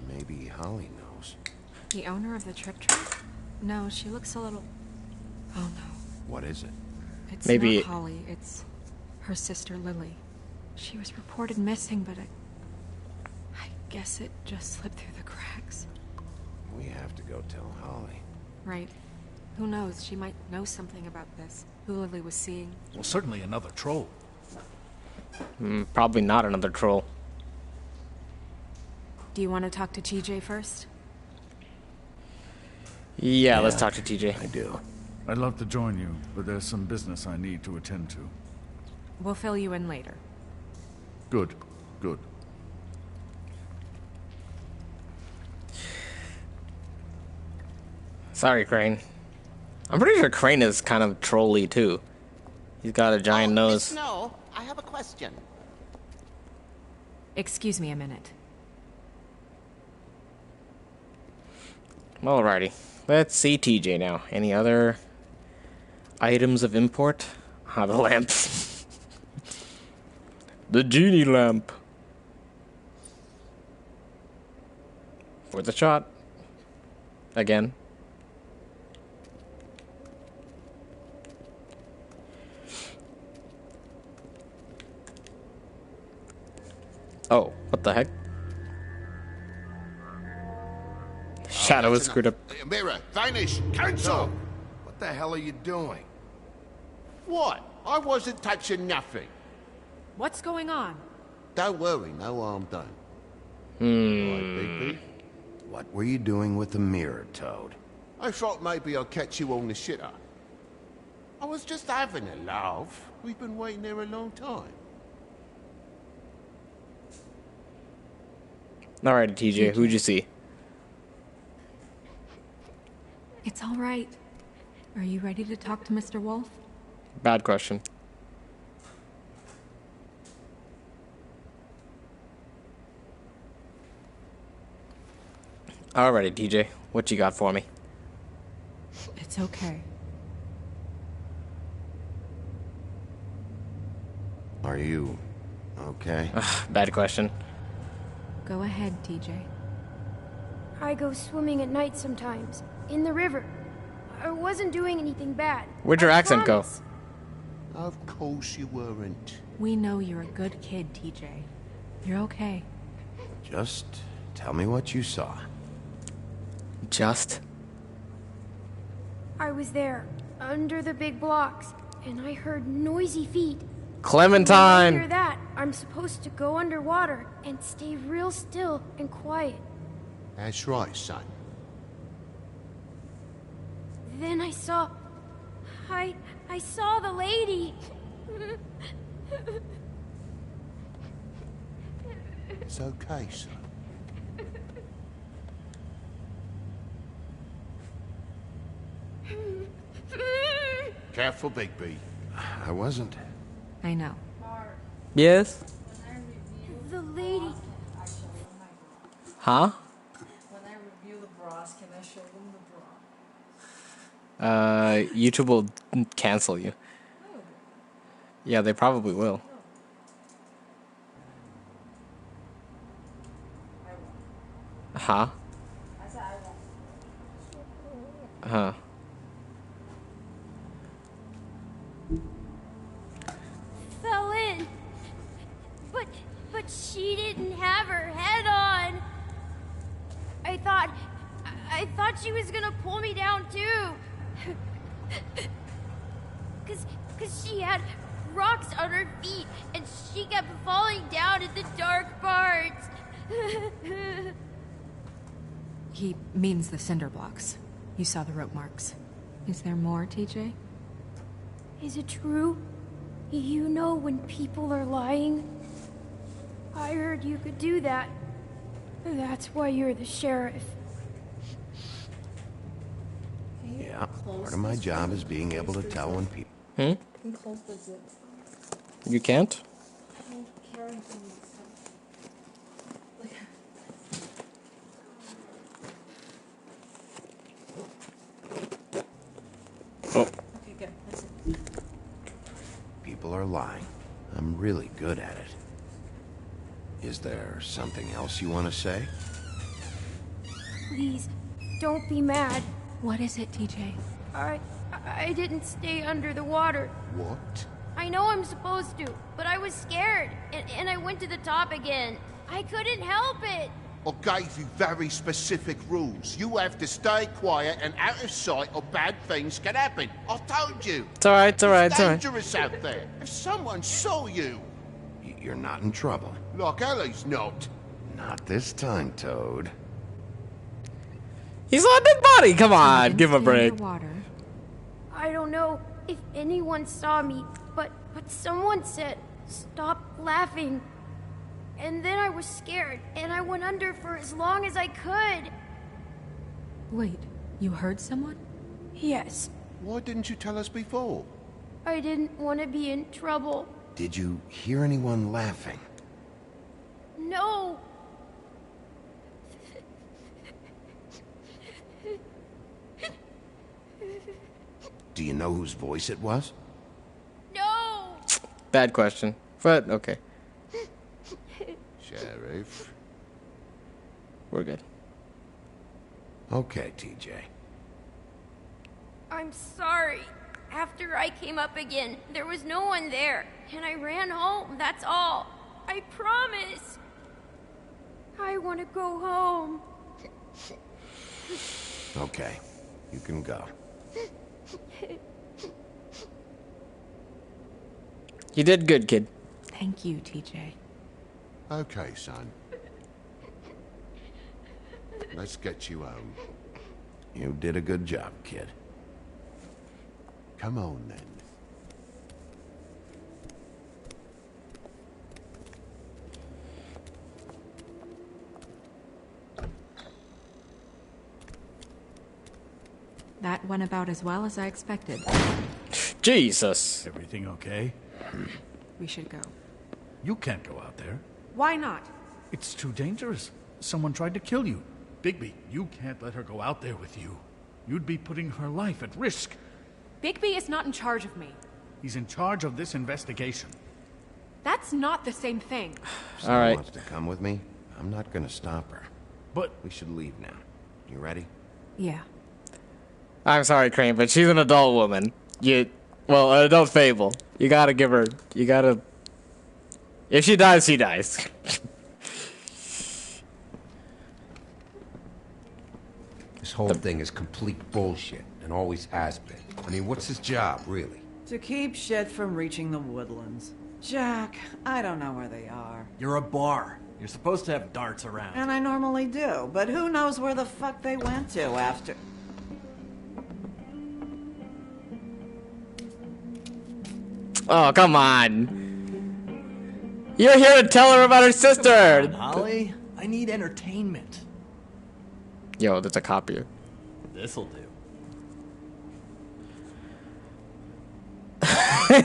S3: Maybe Holly knows.
S4: The owner of the Trip Tree? No, she looks a little... Oh no.
S3: What is it?
S4: It's
S1: Maybe...
S4: not Holly, it's her sister Lily. She was reported missing, but I guess it just slipped through the cracks.
S3: We have to go tell Holly.
S4: Right. Who knows, she might know something about this. Who Lily was seeing.
S10: Well, certainly another troll.
S1: Probably not another troll.
S4: Do you want to talk to TJ first?
S1: Yeah, let's talk to TJ.
S3: I do.
S10: I'd love to join you, but there's some business I need to attend to.
S4: We'll fill you in later.
S10: Good. Good.
S1: Sorry, Crane. I'm pretty sure Crane is kind of trolly too. He's got a giant nose.
S12: Snow, I have a question.
S4: Excuse me a minute.
S1: Alrighty. Let's see TJ now. Any other items of import? Ah, the lamp. The genie lamp. For the shot. Again. Oh, what the heck? Shadow is screwed up.
S11: Mirror, vanish, cancel!
S3: What the hell are you doing?
S11: What? I wasn't touching nothing.
S4: What's going on?
S11: Don't worry, no harm done. Right, Bigby?
S3: What were you doing with the mirror, Toad?
S11: I thought maybe I'd catch you on the shitter. I was just having a laugh. We've been waiting there a long time.
S1: Alrighty, TJ, who'd you see?
S4: It's all right. Are you ready to talk to Mr. Wolf?
S1: Bad question. Alrighty, TJ, what you got for me?
S4: It's okay.
S3: Are you okay?
S1: Bad question.
S4: Go ahead, TJ.
S13: I go swimming at night sometimes, in the river. I wasn't doing anything bad.
S1: Where'd your accent go?
S11: Of course you weren't.
S4: We know you're a good kid, TJ. You're okay.
S3: Just tell me what you saw.
S1: Just?
S13: I was there, under the big blocks, and I heard noisy feet.
S1: Clementine!
S13: When I hear that, I'm supposed to go underwater and stay real still and quiet.
S11: That's right, son.
S13: Then I saw... I saw the lady.
S11: It's okay, son. Careful, Bigby.
S3: I wasn't.
S4: I know.
S1: Yes?
S13: The lady...
S1: Huh?
S2: When I review the bras, can I show them the bra?
S1: YouTube will cancel you. Yeah, they probably will. Huh?
S2: I said I won't.
S1: Huh.
S13: fell in. But she didn't have her head on. I thought she was gonna pull me down too. Cause she had rocks on her feet and she kept falling down in the dark parts.
S4: He means the cinder blocks. You saw the rope marks. Is there more, TJ?
S13: Is it true? You know when people are lying? I heard you could do that. That's why you're the sheriff.
S3: Yeah, part of my job is being able to tell when people...
S1: Hmm?
S2: Can close the zip.
S1: You can't?
S2: I'm carrying some of this stuff.
S1: Oh.
S2: Okay, good. That's it.
S3: People are lying. I'm really good at it. Is there something else you want to say?
S13: Please, don't be mad.
S4: What is it, TJ?
S13: I didn't stay under the water.
S11: What?
S13: I know I'm supposed to, but I was scared, and I went to the top again. I couldn't help it.
S8: I gave you very specific rules. You have to stay quiet and out of sight or bad things can happen. I told you.
S1: It's alright, it's alright,
S8: It's
S1: it's alright.
S8: dangerous out there. If someone saw you...
S3: You're not in trouble.
S8: Like Ellie's not.
S3: Not this time, Toad.
S1: He's on dead body. Come on, give him a break.
S13: I don't know if anyone saw me, but someone said, "Stop laughing." And then I was scared, and I went under for as long as I could.
S4: Wait, you heard someone?
S13: Yes.
S8: Why didn't you tell us before?
S13: I didn't want to be in trouble.
S3: Did you hear anyone laughing?
S13: No.
S3: Do you know whose voice it was?
S13: No.
S1: Bad question, but okay.
S3: Sheriff.
S1: We're good.
S3: Okay, TJ.
S13: I'm sorry. After I came up again, there was no one there, and I ran home, that's all. I promise. I want to go home.
S3: Okay, you can go.
S1: You did good, kid.
S4: Thank you, TJ.
S8: Okay, son. Let's get you home.
S3: You did a good job, kid.
S8: Come on, then.
S4: That went about as well as I expected.
S1: Jesus.
S10: Everything okay?
S4: We should go.
S10: You can't go out there.
S4: Why not?
S10: It's too dangerous. Someone tried to kill you. Bigby, you can't let her go out there with you. You'd be putting her life at risk.
S4: Bigby is not in charge of me.
S10: He's in charge of this investigation.
S4: That's not the same thing.
S3: If someone wants to come with me, I'm not gonna stop her.
S10: But
S3: we should leave now. You ready?
S4: Yeah.
S1: I'm sorry, Crane, but she's an adult woman. Well, an adult Fable. You gotta give her. You gotta. If she dies, she dies.
S6: This whole thing is complete bullshit, and always has been. I mean, what's his job, really?
S9: To keep shit from reaching the Woodlands. Jack, I don't know where they are.
S14: You're a bar. You're supposed to have darts around.
S9: And I normally do, but who knows where the fuck they went to after...
S1: Oh, come on. You're here to tell her about her sister.
S14: Come on, Holly, I need entertainment.
S1: Yo, that's a copier.
S14: This'll do.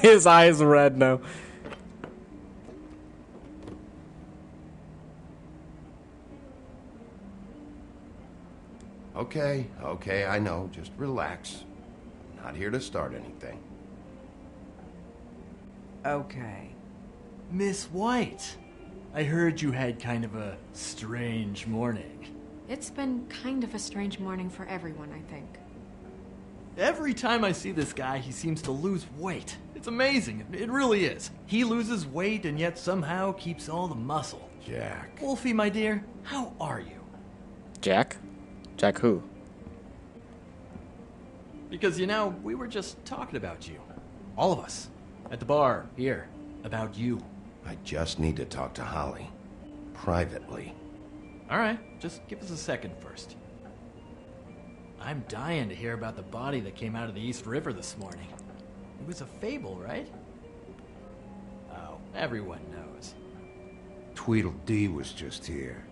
S1: His eyes red now.
S3: Okay, I know. Just relax. Not here to start anything.
S9: Okay.
S14: Miss White, I heard you had kind of a strange morning.
S4: It's been kind of a strange morning for everyone, I think.
S14: Every time I see this guy, he seems to lose weight. It's amazing. It really is. He loses weight and yet somehow keeps all the muscle.
S3: Jack.
S14: Wolfie, my dear, how are you?
S1: Jack? Jack who?
S14: Because, you know, we were just talking about you. All of us. At the bar, here. About you.
S3: I just need to talk to Holly. Privately.
S14: Alright, just give us a second first. I'm dying to hear about the body that came out of the East River this morning. It was a fable, right? Oh, everyone knows.
S6: Tweedledee was just here.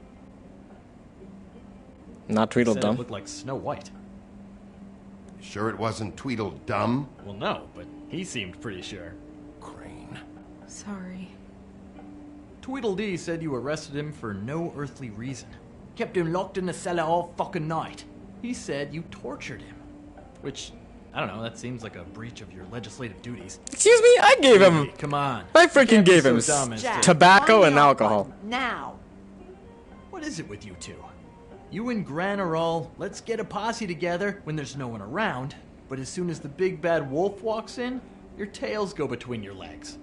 S1: Not
S14: Said it
S1: Tweedledum.
S14: looked like Snow White.
S3: Sure it wasn't Tweedledum?
S14: Well, no, but he seemed pretty sure.
S3: Crane.
S4: Sorry.
S14: Tweedledee said you arrested him for no earthly reason. Kept him locked in the cellar all fucking night. He said you tortured him. Which, I don't know, that seems like a breach of your legislative duties.
S1: Excuse me, I gave him.
S14: Hey, come on.
S1: I freaking
S14: Can't be
S1: gave him
S14: so dumb as to-
S1: tobacco and alcohol.
S15: Now.
S14: What is it with you two? You and Gran are all, let's get a posse together when there's no one around, but as soon as the big bad wolf walks in, your tails go between your legs.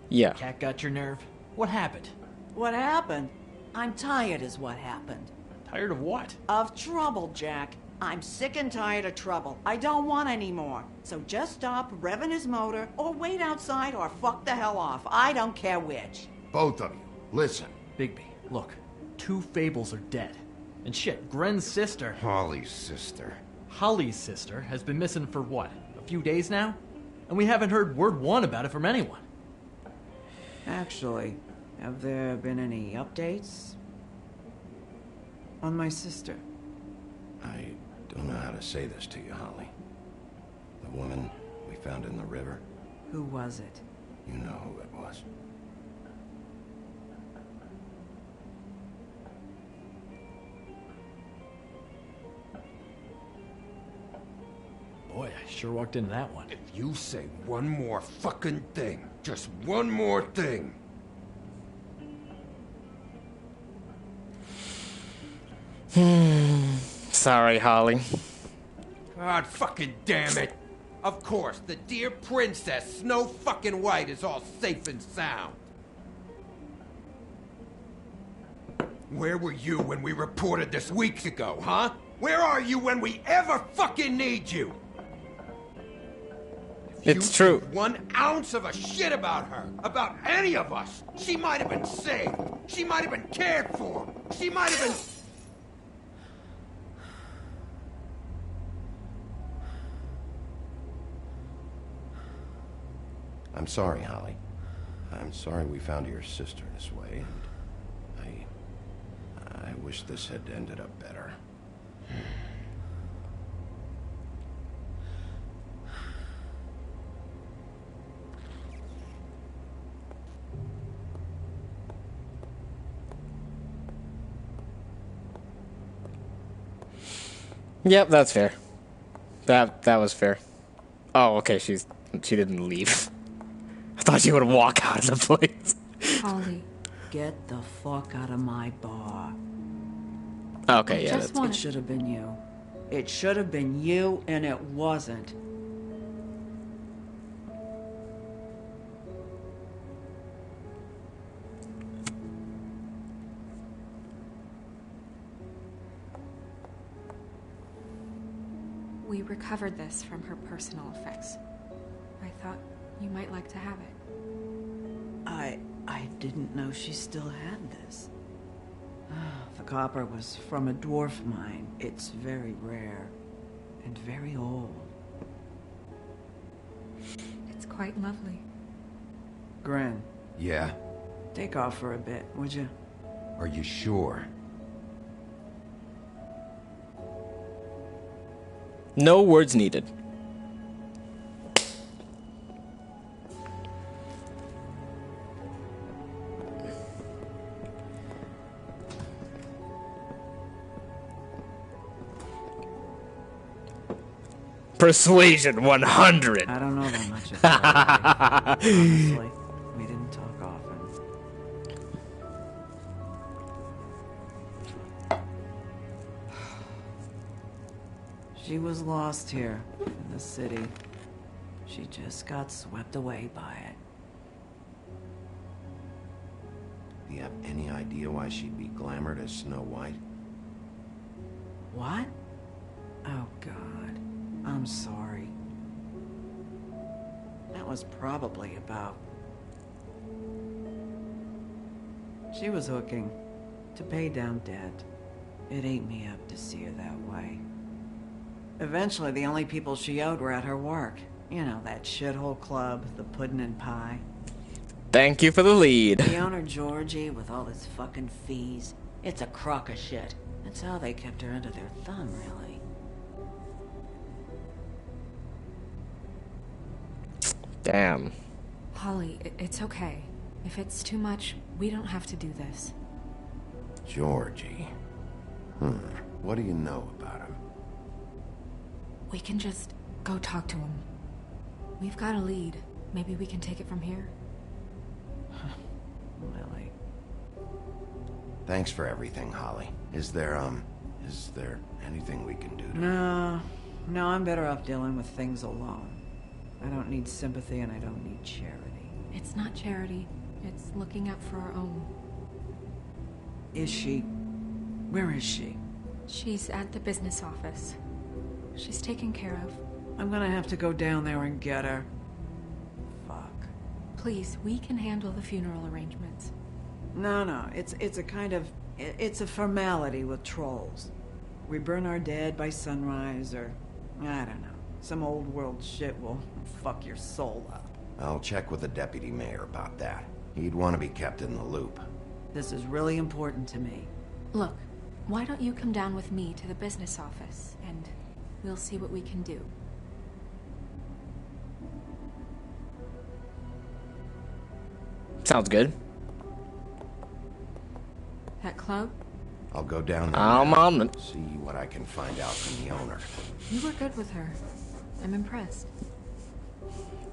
S1: Yeah.
S14: Cat got your nerve? What happened?
S15: What happened? I'm tired is what happened.
S14: Tired of what?
S15: Of trouble, Jack. I'm sick and tired of trouble. I don't want any more. So just stop revving his motor, or wait outside, or fuck the hell off. I don't care which.
S3: Both of you, listen.
S14: Bigby, look. 2 Fables are dead. And shit, Gren's sister...
S6: Holly's sister.
S14: Holly's sister has been missing for what? A few days now? And we haven't heard word one about it from anyone.
S9: Actually, have there been any updates on my sister?
S3: I don't know how to say this to you, Holly. The woman we found in the river,
S9: Who was it?
S3: you know who it was.
S14: Boy, I sure walked into that one.
S6: If you say one more fucking thing, just one more thing.
S1: Sorry, Holly.
S6: God fucking damn it. Of course, the dear princess, Snow fucking White, is all safe and sound. Where were you when we reported this weeks ago, huh? Where are you when we ever fucking need you?
S1: It's true.
S6: 1 ounce of a shit about her, about any of us, she might have been saved. She might have been cared for. She might have been...
S3: I'm sorry, Holly. I'm sorry we found your sister this way, and I wish this had ended up better.
S1: Yep, that's fair. That was fair. Oh, okay, she didn't leave. I thought she would walk out of the place.
S4: Holly.
S15: Get the fuck out of my bar.
S1: Okay, yeah,
S4: Just
S1: that's
S15: It should have been you. It should have been you, and it wasn't.
S4: We recovered this from her personal effects. I thought you might like to have it.
S9: I didn't know she still had this. The copper was from a dwarf mine. It's very rare and very old.
S4: It's quite lovely.
S9: Gren,
S6: Yeah?
S9: take off for a bit, would you?
S6: Are you sure?
S1: No words needed. Persuasion 100.
S9: I don't know that much about her. Honestly, we didn't talk often. She was lost here in the city. She just got swept away by it.
S3: Do you have any idea why she'd be glamored as Snow White?
S9: What? Oh, God. I'm sorry. That was probably about... She was hooking.
S15: To pay down debt. It ate me up to see her that way. Eventually, the only people she owed were at her work. You know, that shithole club, the Puddin' and Pie.
S1: Thank you for the lead.
S15: The owner, Georgie, with all his fucking fees. It's a crock of shit. That's how they kept her under their thumb, really.
S1: Damn.
S4: Holly, it's okay. If it's too much, we don't have to do this.
S3: Georgie. What do you know about him?
S4: We can just go talk to him. We've got a lead. Maybe we can take it from here.
S15: Lily.
S3: Thanks for everything, Holly. Is there anything we can do to...
S15: No, I'm better off dealing with things alone. I don't need sympathy and I don't need charity.
S4: It's not charity. It's looking out for our own.
S15: Is she? Where is she?
S4: She's at the business office. She's taken care of.
S15: I'm gonna have to go down there and get her. Fuck.
S4: Please, we can handle the funeral arrangements.
S15: No, it's a kind of... It's a formality with trolls. We burn our dead by sunrise, or... I don't know. Some old world shit will fuck your soul up.
S3: I'll check with the deputy mayor about that. He'd want to be kept in the loop.
S15: This is really important to me.
S4: Look, why don't you come down with me to the business office, and we'll see what we can do.
S1: Sounds good.
S4: That club?
S3: I'll go down there
S1: I'm
S3: now,
S1: on it.
S3: see what I can find out from the owner.
S4: You were good with her. I'm impressed.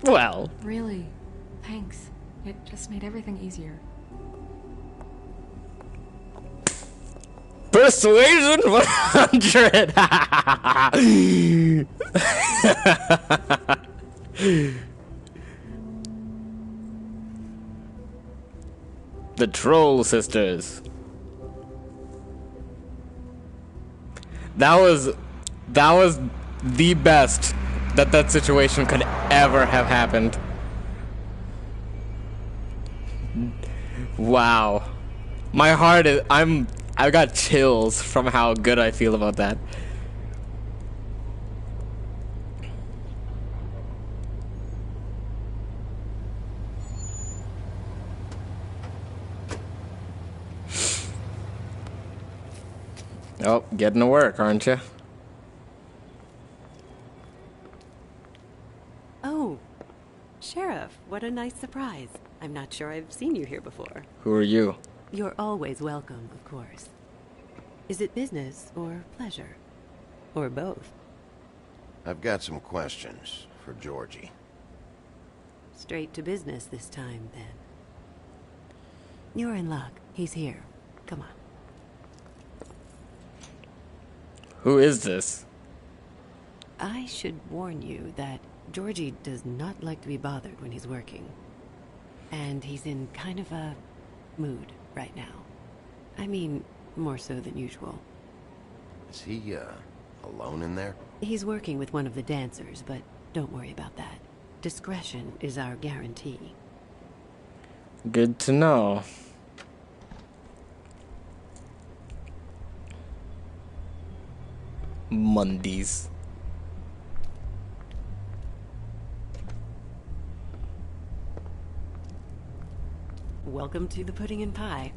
S1: Well.
S4: Really. Thanks. It just made everything easier.
S1: Persuasion 100! The Troll Sisters. That was the best that situation could ever have happened. Wow. My heart is I got chills from how good I feel about that. Oh, getting to work, aren't you?
S16: Oh, Sheriff, what a nice surprise. I'm not sure I've seen you here before.
S1: Who are you?
S16: You're always welcome, of course. Is it business or pleasure? Or both?
S3: I've got some questions for Georgie.
S16: Straight to business this time, then. You're in luck. He's here. Come on.
S1: Who is this?
S16: I should warn you that Georgie does not like to be bothered when he's working. And he's in kind of a mood right now. I mean, more so than usual.
S3: Is he, alone in there?
S16: He's working with one of the dancers, but don't worry about that. Discretion is our guarantee.
S1: Good to know. Mondays.
S16: Welcome to the Pudding and Pie,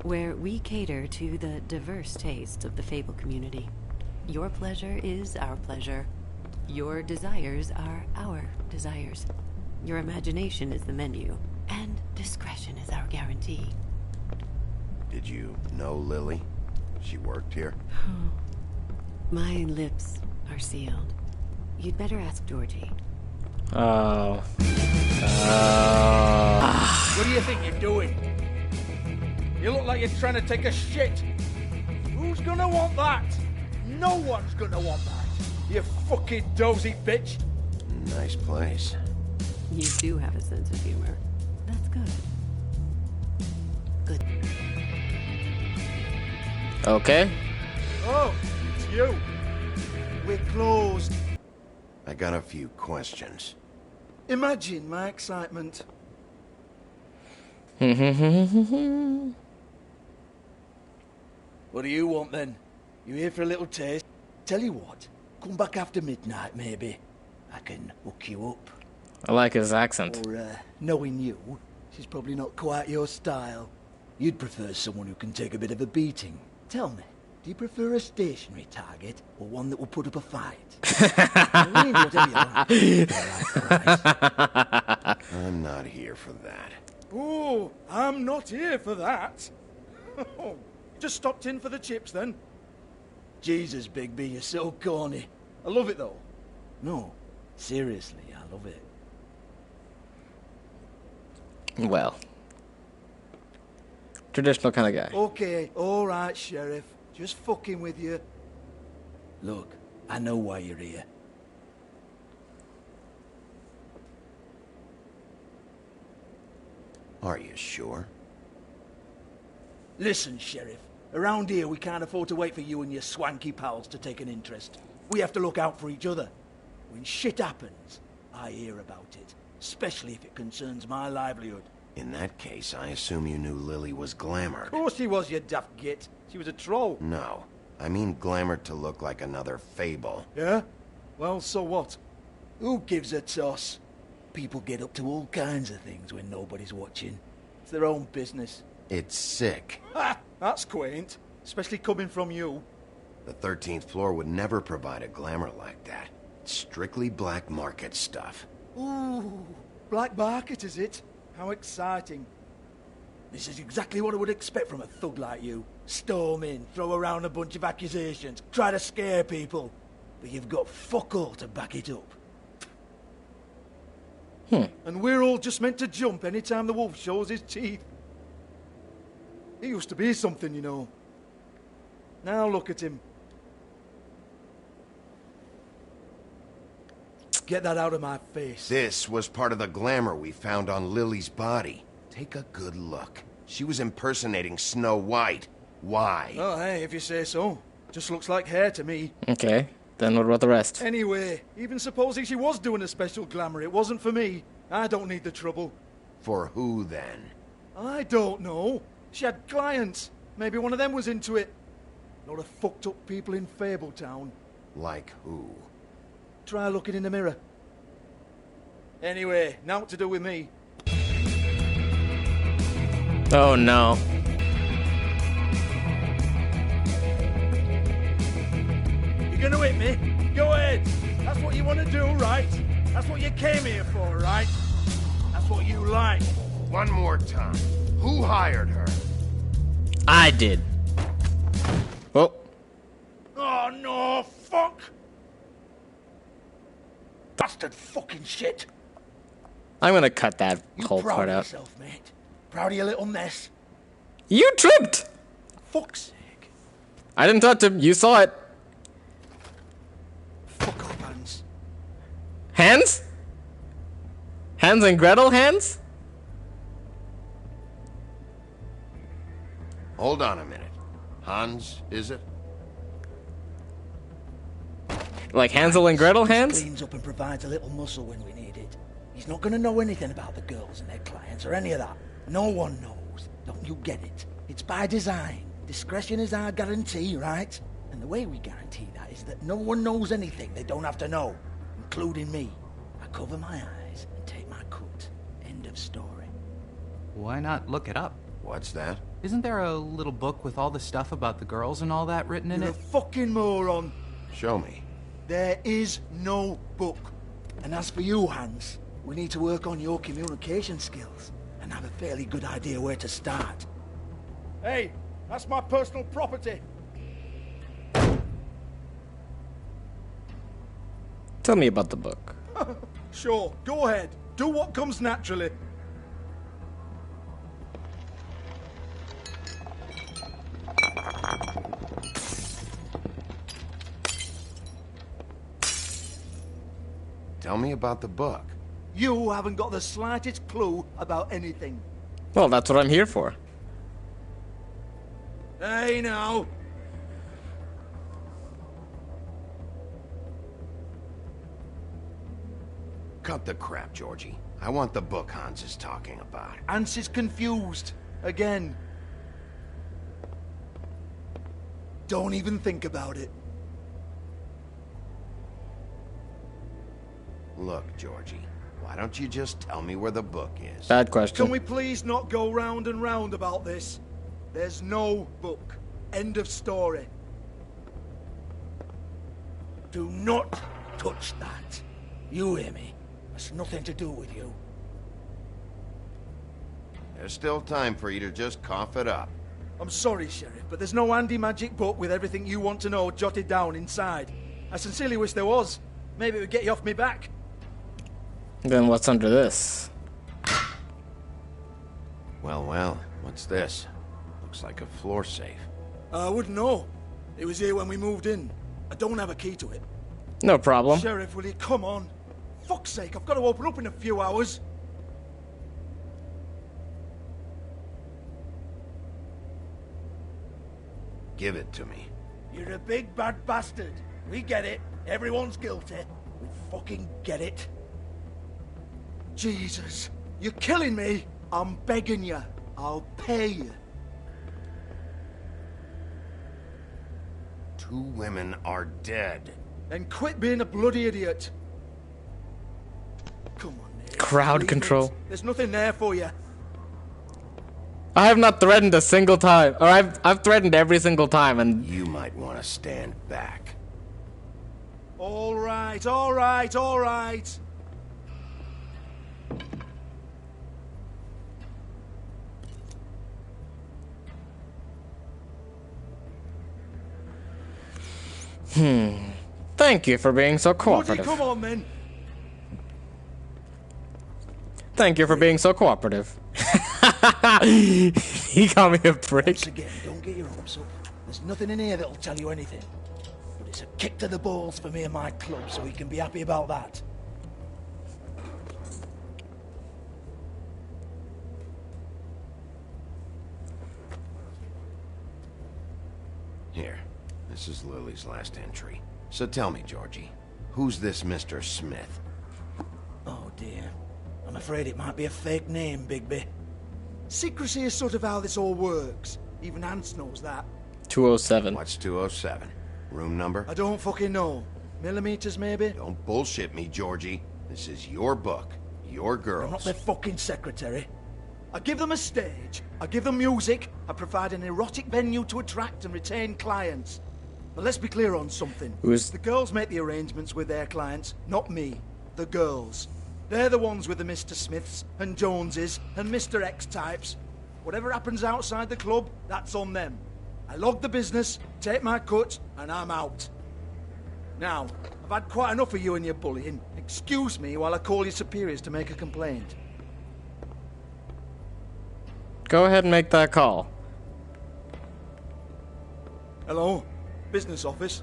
S16: where we cater to the diverse tastes of the Fable community. Your pleasure is our pleasure. Your desires are our desires. Your imagination is the menu, and discretion is our guarantee.
S3: Did you know Lily? She worked here?
S16: My lips are sealed. You'd better ask Georgie.
S1: Oh.
S10: What do you think you're doing? You look like you're trying to take a shit. Who's gonna want that? No one's gonna want that. You fucking dozy bitch.
S3: Nice place.
S16: You do have a sense of humor. That's good. Good.
S1: Okay.
S10: Oh, it's you. We're closed.
S3: I got a few questions.
S10: Imagine my excitement.
S17: What do you want then? You here for a little taste? Tell you what, come back after midnight maybe. I can hook you up.
S1: I like his accent.
S17: Or, knowing you, she's probably not quite your style. You'd prefer someone who can take a bit of a beating. Tell me, do you prefer a stationary target or one that will put up a fight?
S3: I'm not here for that.
S17: Oh, I'm not here for that. Just stopped in for the chips then. Jesus, Bigby, you're so corny. I love it though. No, seriously, I love it.
S1: Well, traditional kind of guy.
S17: Okay, alright, Sheriff. Just fucking with you. Look, I know why you're here.
S3: Are you sure?
S17: Listen, Sheriff. Around here, we can't afford to wait for you and your swanky pals to take an interest. We have to look out for each other. When shit happens, I hear about it. Especially if it concerns my livelihood.
S3: In that case, I assume you knew Lily was glamored.
S17: Of course she was, you daft git. She was a troll.
S3: No. I mean glamored to look like another Fable.
S17: Yeah? Well, so what? Who gives a toss? People get up to all kinds of things when nobody's watching. It's their own business.
S3: It's sick.
S17: Ha! That's quaint. Especially coming from you.
S3: The 13th floor would never provide a glamour like that. It's strictly black market stuff.
S17: Ooh, black market is it? How exciting. This is exactly what I would expect from a thug like you. Storm in, throw around a bunch of accusations, try to scare people. But you've got fuck all to back it up. And we're all just meant to jump any time the wolf shows his teeth. He used to be something, you know. Now look at him. Get that out of my face.
S3: This was part of the glamour we found on Lily's body. Take a good look. She was impersonating Snow White. Why?
S17: Oh, hey, if you say so. Just looks like hair to me.
S1: Okay, then what about the rest?
S17: Anyway, even supposing she was doing a special glamour, it wasn't for me. I don't need the trouble.
S3: For who, then?
S17: I don't know. She had clients. Maybe one of them was into it. A lot of fucked up people in Fabletown.
S3: Like who?
S17: Try looking in the mirror. Anyway, now what to do with me?
S1: Oh no.
S17: You're gonna hit me? Go ahead. That's what you want to do, right? That's what you came here for, right? That's what you like.
S3: One more time. Who hired her?
S1: I did. Oh.
S17: Oh no, fuck! Bastard fucking shit!
S1: I'm gonna cut that whole
S17: Proud
S1: part
S17: of
S1: out.
S17: yourself, mate. Proud of your little mess.
S1: You tripped!
S17: Fuck's sake.
S1: I didn't touch him. You saw it.
S17: Fuck off, Hans.
S1: Hands? Hans and Gretel hands?
S3: Hold on a minute. Hans, is it?
S1: Like Hansel and Gretel hands?
S17: Cleans up and provides a little muscle when we need it. He's not gonna know anything about the girls and their clients or any of that. No one knows. Don't you get it? It's by design. Discretion is our guarantee, right? And the way we guarantee that is that no one knows anything they don't have to know, including me. I cover my eyes and take my cut. End of story.
S18: Why not look it up?
S3: What's that?
S18: Isn't there a little book with all the stuff about the girls and all that written in
S17: You're
S18: it?
S17: a fucking moron.
S3: Show me.
S17: There is no book. And as for you, Hans, we need to work on your communication skills and have a fairly good idea where to start. Hey, that's my personal property.
S1: Tell me about the book.
S17: Sure, go ahead. Do what comes naturally.
S3: Tell me about the book.
S17: You haven't got the slightest clue about anything.
S1: Well, that's what I'm here for.
S17: Hey, now.
S3: Cut the crap, Georgie. I want the book Hans is talking about.
S17: Hans is confused. Again. don't even think about it.
S3: Look, Georgie, why don't you just tell me where the book is?
S1: Bad question.
S17: Can we please not go round and round about this? There's no book. End of story. Do not touch that. You hear me? That's nothing to do with you.
S3: There's still time for you to just cough it up.
S17: I'm sorry, Sheriff, but there's no handy magic book with everything you want to know jotted down inside. I sincerely wish there was. Maybe it would get you off me back.
S1: Then what's under this?
S3: Well, what's this? Looks like a floor safe.
S17: I wouldn't know. It was here when we moved in. I don't have a key to it.
S1: No problem.
S17: Sheriff, will you come on? Fuck's sake, I've got to open up in a few hours.
S3: Give it to me.
S17: You're a big bad bastard. We get it. Everyone's guilty. We fucking get it. Jesus, you're killing me. I'm begging you. I'll pay you.
S3: 2 women are dead.
S17: Then quit being a bloody idiot. Come on, Nate.
S1: Crowd
S17: Leave
S1: control.
S17: it. There's nothing there for you.
S1: I have not threatened a single time. Or I've threatened every single time, and
S3: You might want to stand back.
S17: All right, all right, all right.
S1: Thank you for being so
S17: Woody,
S1: cooperative.
S17: come on, then.
S1: Thank you for being so cooperative. He called me a prick.
S17: Once again, don't get your hopes up. There's nothing in here that'll tell you anything. But it's a kick to the balls for me and my club, so we can be happy about that.
S3: Here, this is Lily's last entry. So tell me, Georgie, who's this Mr. Smith?
S17: Oh dear. I'm afraid it might be a fake name, Bigby. Secrecy is sort of how this all works. Even Hans knows that.
S1: 207.
S3: What's 207? Room number?
S17: I don't fucking know. Millimeters, maybe?
S3: Don't bullshit me, Georgie. This is your book. Your girls.
S17: I'm not their fucking secretary. I give them a stage. I give them music. I provide an erotic venue to attract and retain clients. But let's be clear on something. The girls make the arrangements with their clients, not me. The girls. They're the ones with the Mr. Smiths and Joneses and Mr. X types. Whatever happens outside the club, that's on them. I log the business, take my cut, and I'm out. Now, I've had quite enough of you and your bullying. Excuse me while I call your superiors to make a complaint.
S1: Go ahead and make that call.
S17: Hello? Business office?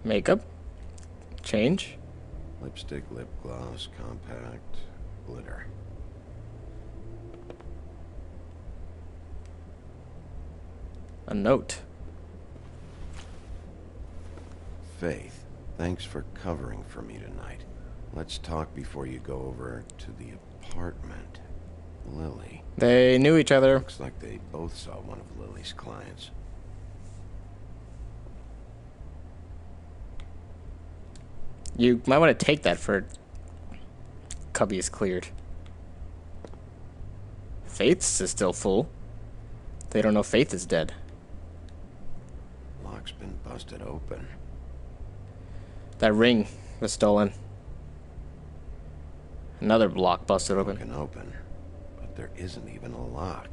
S1: Makeup. Change.
S3: Lipstick, lip gloss, compact, glitter.
S1: A note.
S3: Faith, thanks for covering for me tonight. Let's talk before you go over to the apartment. Lily.
S1: They knew each other.
S3: Looks like they both saw one of Lily's clients.
S1: You might want to take that for cubby is cleared. Faith's is still full. They don't know Faith is dead.
S3: Lock's been busted open.
S1: That ring was stolen. Another lock busted open.
S3: Open, but there isn't even a lock.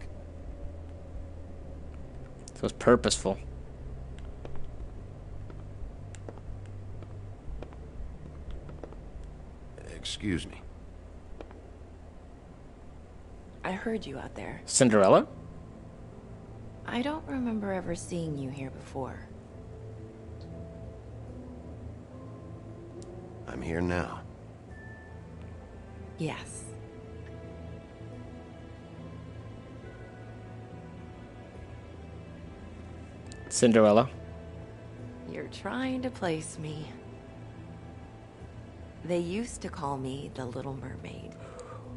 S1: It was purposeful.
S3: Excuse me.
S16: I heard you out there.
S1: Cinderella?
S16: I don't remember ever seeing you here before.
S3: I'm here now.
S16: Yes.
S1: Cinderella.
S16: You're trying to place me. They used to call me the Little Mermaid.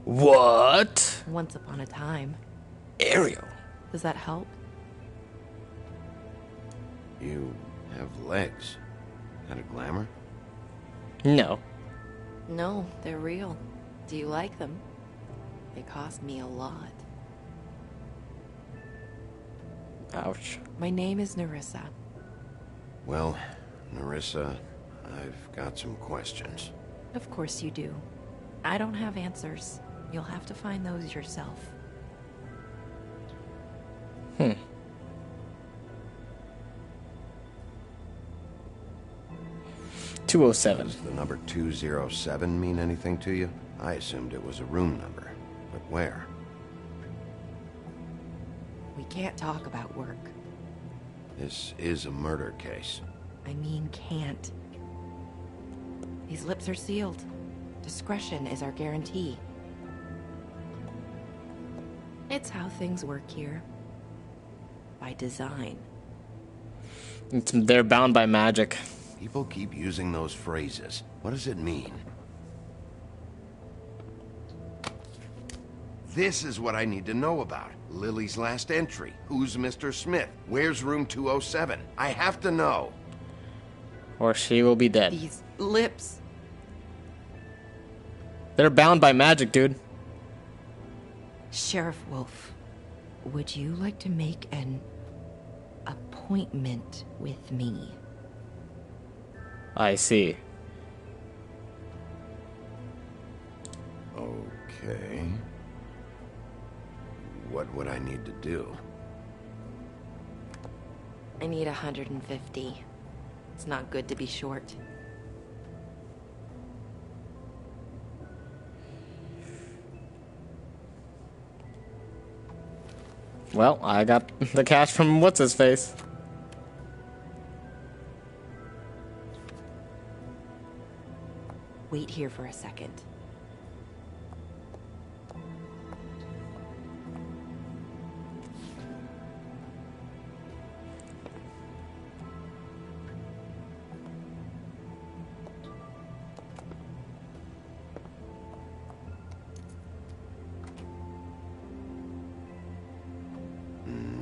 S1: What?
S16: Once upon a time.
S1: Ariel.
S16: Does that help?
S3: You have legs. That a glamour?
S1: No.
S16: No, they're real. Do you like them? They cost me a lot.
S1: Ouch.
S16: My name is Nerissa.
S3: Well, Nerissa, I've got some questions.
S16: Of course you do. I don't have answers. You'll have to find those yourself.
S1: 207.
S3: Does the number 207 mean anything to you? I assumed it was a room number. But where?
S16: We can't talk about work.
S3: This is a murder case.
S16: I mean can't. These lips are sealed. Discretion is our guarantee. It's how things work here. By design.
S1: They're bound by magic.
S3: People keep using those phrases. What does it mean? This is what I need to know about. Lily's last entry. Who's Mr. Smith? Where's room 207? I have to know.
S1: Or she will be dead.
S16: These lips.
S1: They're bound by magic, dude.
S16: Sheriff Wolf, would you like to make an appointment with me?
S1: I see.
S3: Okay. What would I need to do?
S16: I need 150. It's not good to be short.
S1: Well, I got the cash from what's-his-face.
S16: Wait here for a second.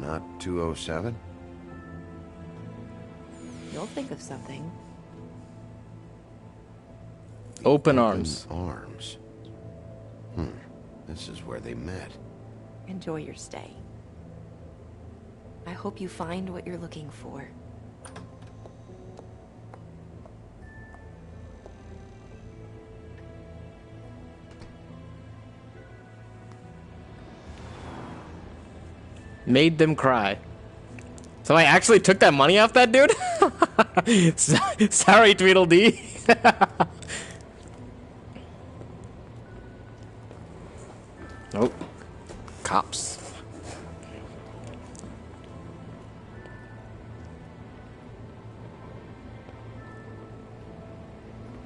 S3: Not 207?
S16: You'll think of something.
S1: Open arms.
S3: Arms. This is where they met.
S16: Enjoy your stay. I hope you find what you're looking for.
S1: Made them cry. So I actually took that money off that dude? Sorry, Tweedledee. Nope. Cops.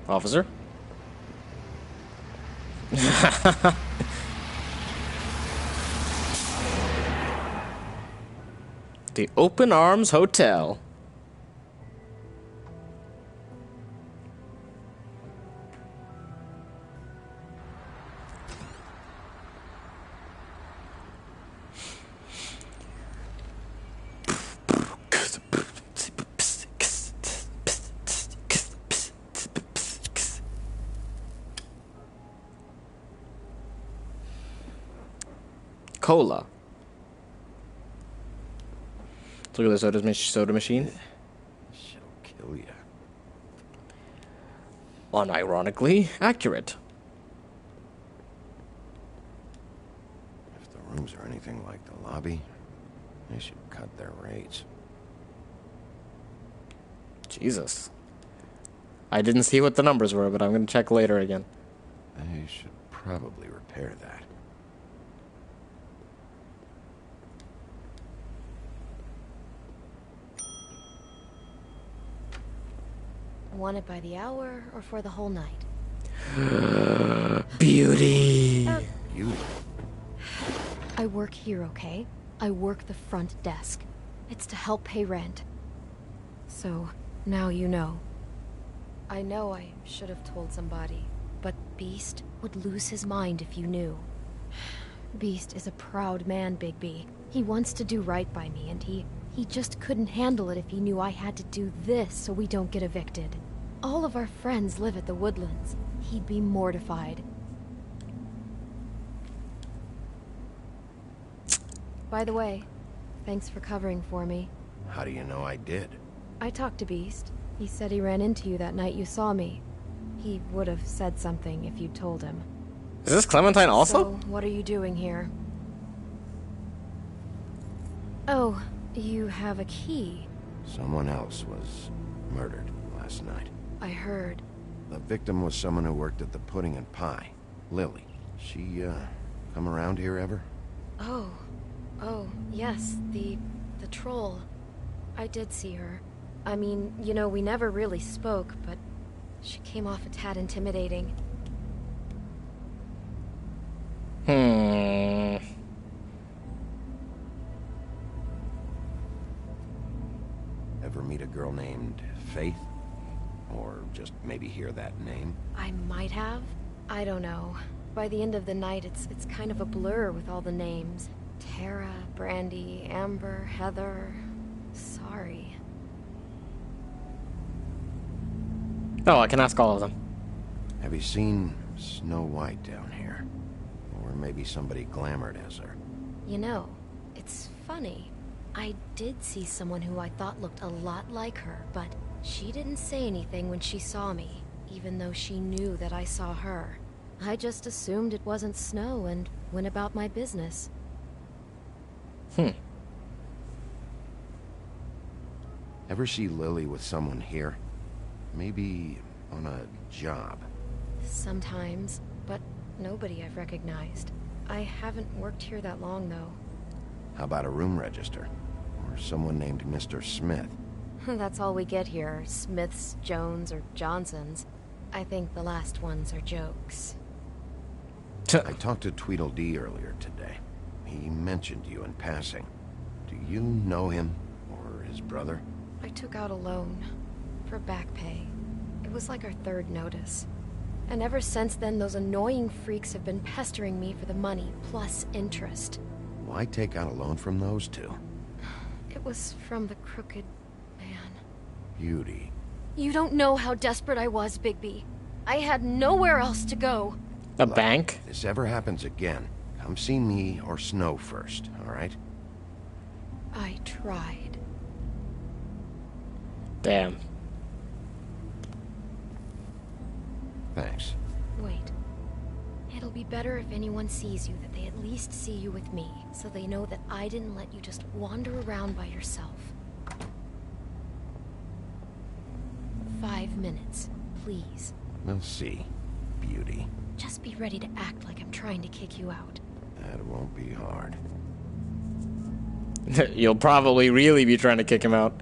S1: Officer? The Open Arms Hotel. Cola. Look at the soda machine.
S3: She'll kill you.
S1: Unironically accurate.
S3: If the rooms are anything like the lobby, they should cut their rates.
S1: Jesus. I didn't see what the numbers were, but I'm going to check later again.
S3: They should probably repair that.
S5: Want it by the hour or for the whole night?
S1: Beauty.
S3: Beauty.
S5: I work here, okay? I work the front desk. It's to help pay rent. So, Now you know. I know I should have told somebody, but Beast would lose his mind if you knew. Beast is a proud man, Bigby. He wants to do right by me, and he just couldn't handle it if he knew I had to do this so we don't get evicted. All of our friends live at the Woodlands. He'd be mortified. By the way, thanks for covering for me.
S3: How do you know I did?
S5: I talked to Beast. He said he ran into you that night you saw me. He would have said something if you'd told him.
S1: Is this Clementine also?
S5: So, what are you doing here? Oh, you have a key.
S3: Someone else was murdered last night.
S5: I heard.
S3: The victim was someone who worked at the Pudding and Pie. Lily. She, come around here ever?
S5: Oh, yes, the troll. I did see her. I mean, you know, we never really spoke, but she came off a tad intimidating.
S3: Ever meet a girl named Faith? Or just maybe hear that name?
S5: I might have. I don't know. By the end of the night, it's kind of a blur with all the names. Tara, Brandy, Amber, Heather. Sorry.
S1: Oh, I can ask all of them.
S3: Have you seen Snow White down here? Or maybe somebody glamored as her?
S5: You know, it's funny. I did see someone who I thought looked a lot like her, but she didn't say anything when she saw me, even though she knew that I saw her. I just assumed it wasn't Snow and went about my business.
S3: Ever see Lily with someone here? Maybe on a job?
S5: Sometimes, but nobody I've recognized. I haven't worked here that long, though.
S3: How about a room register? Or someone named Mr. Smith?
S5: That's all we get here, Smiths, Jones, or Johnsons. I think the last ones are jokes.
S3: I talked to Tweedledee earlier today. He mentioned you in passing. Do you know him, or his brother?
S5: I took out a loan for back pay. It was like our third notice. And ever since then, those annoying freaks have been pestering me for the money, plus interest.
S3: Why take out a loan from those two?
S5: It was from the crooked man.
S3: Beauty.
S5: You don't know how desperate I was, Bigby. I had nowhere else to go.
S1: A bank?
S3: If this ever happens again, come see me or Snow first, all right?
S5: I tried.
S1: Damn.
S3: Thanks.
S5: Wait. It'll be better if anyone sees you that they at least see you with me, so they know that I didn't let you just wander around by yourself. 5 minutes, please.
S3: We'll see, Beauty.
S5: Just be ready to act like I'm trying to kick you out.
S3: That won't be hard.
S1: You'll probably really be trying to kick him out.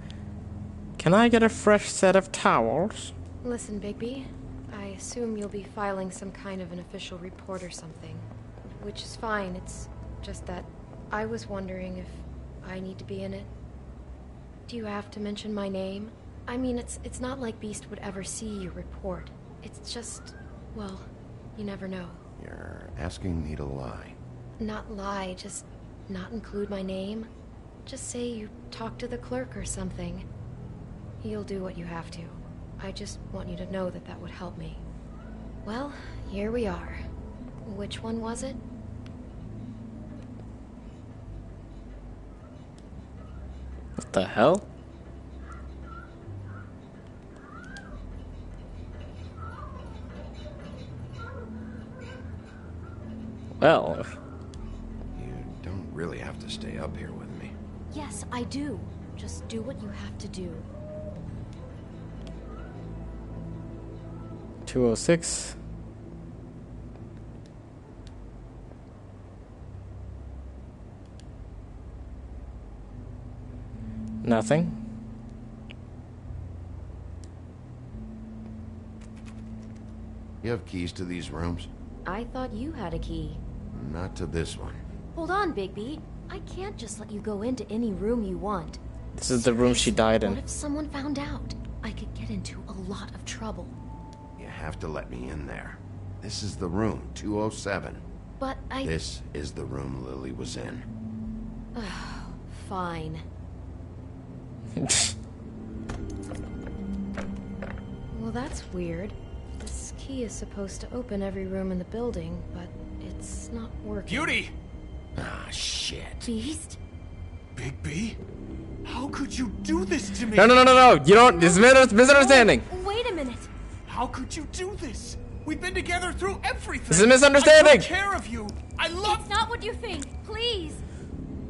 S1: Can I get a fresh set of towels?
S5: Listen, Bigby. I assume you'll be filing some kind of an official report or something. Which is fine, it's just that I was wondering if I need to be in it. Do you have to mention my name? I mean, it's not like Beast would ever see your report. It's just, well, you never know.
S3: You're asking me to lie.
S5: Not lie, just not include my name. Just say you talked to the clerk or something. You'll do what you have to. I just want you to know that that would help me. Well, here we are. Which one was it?
S1: What the hell? Well...
S3: You don't really have to stay up here with me.
S5: Yes, I do. Just do what you have to do.
S1: 206. Nothing.
S3: You have keys to these rooms?
S5: I thought you had a key.
S3: Not to this one.
S5: Hold on, Bigby. I can't just let you go into any room you want.
S1: This is the room she died in.
S5: What if someone found out? I get into a lot of trouble.
S3: You have to let me in there. This is the room, 207.
S5: But
S3: This is the room Lily was in.
S5: Fine. Well, that's weird. This key is supposed to open every room in the building, but it's not working.
S7: Beauty!
S3: Ah, shit.
S5: Beast?
S7: Bigby? How could you do this to me?
S1: No. You don't. This is misunderstanding.
S13: Wait a minute.
S7: How could you do this? We've been together through everything.
S1: This is a misunderstanding.
S7: I took care of you. I love.
S13: It's not what you think. Please.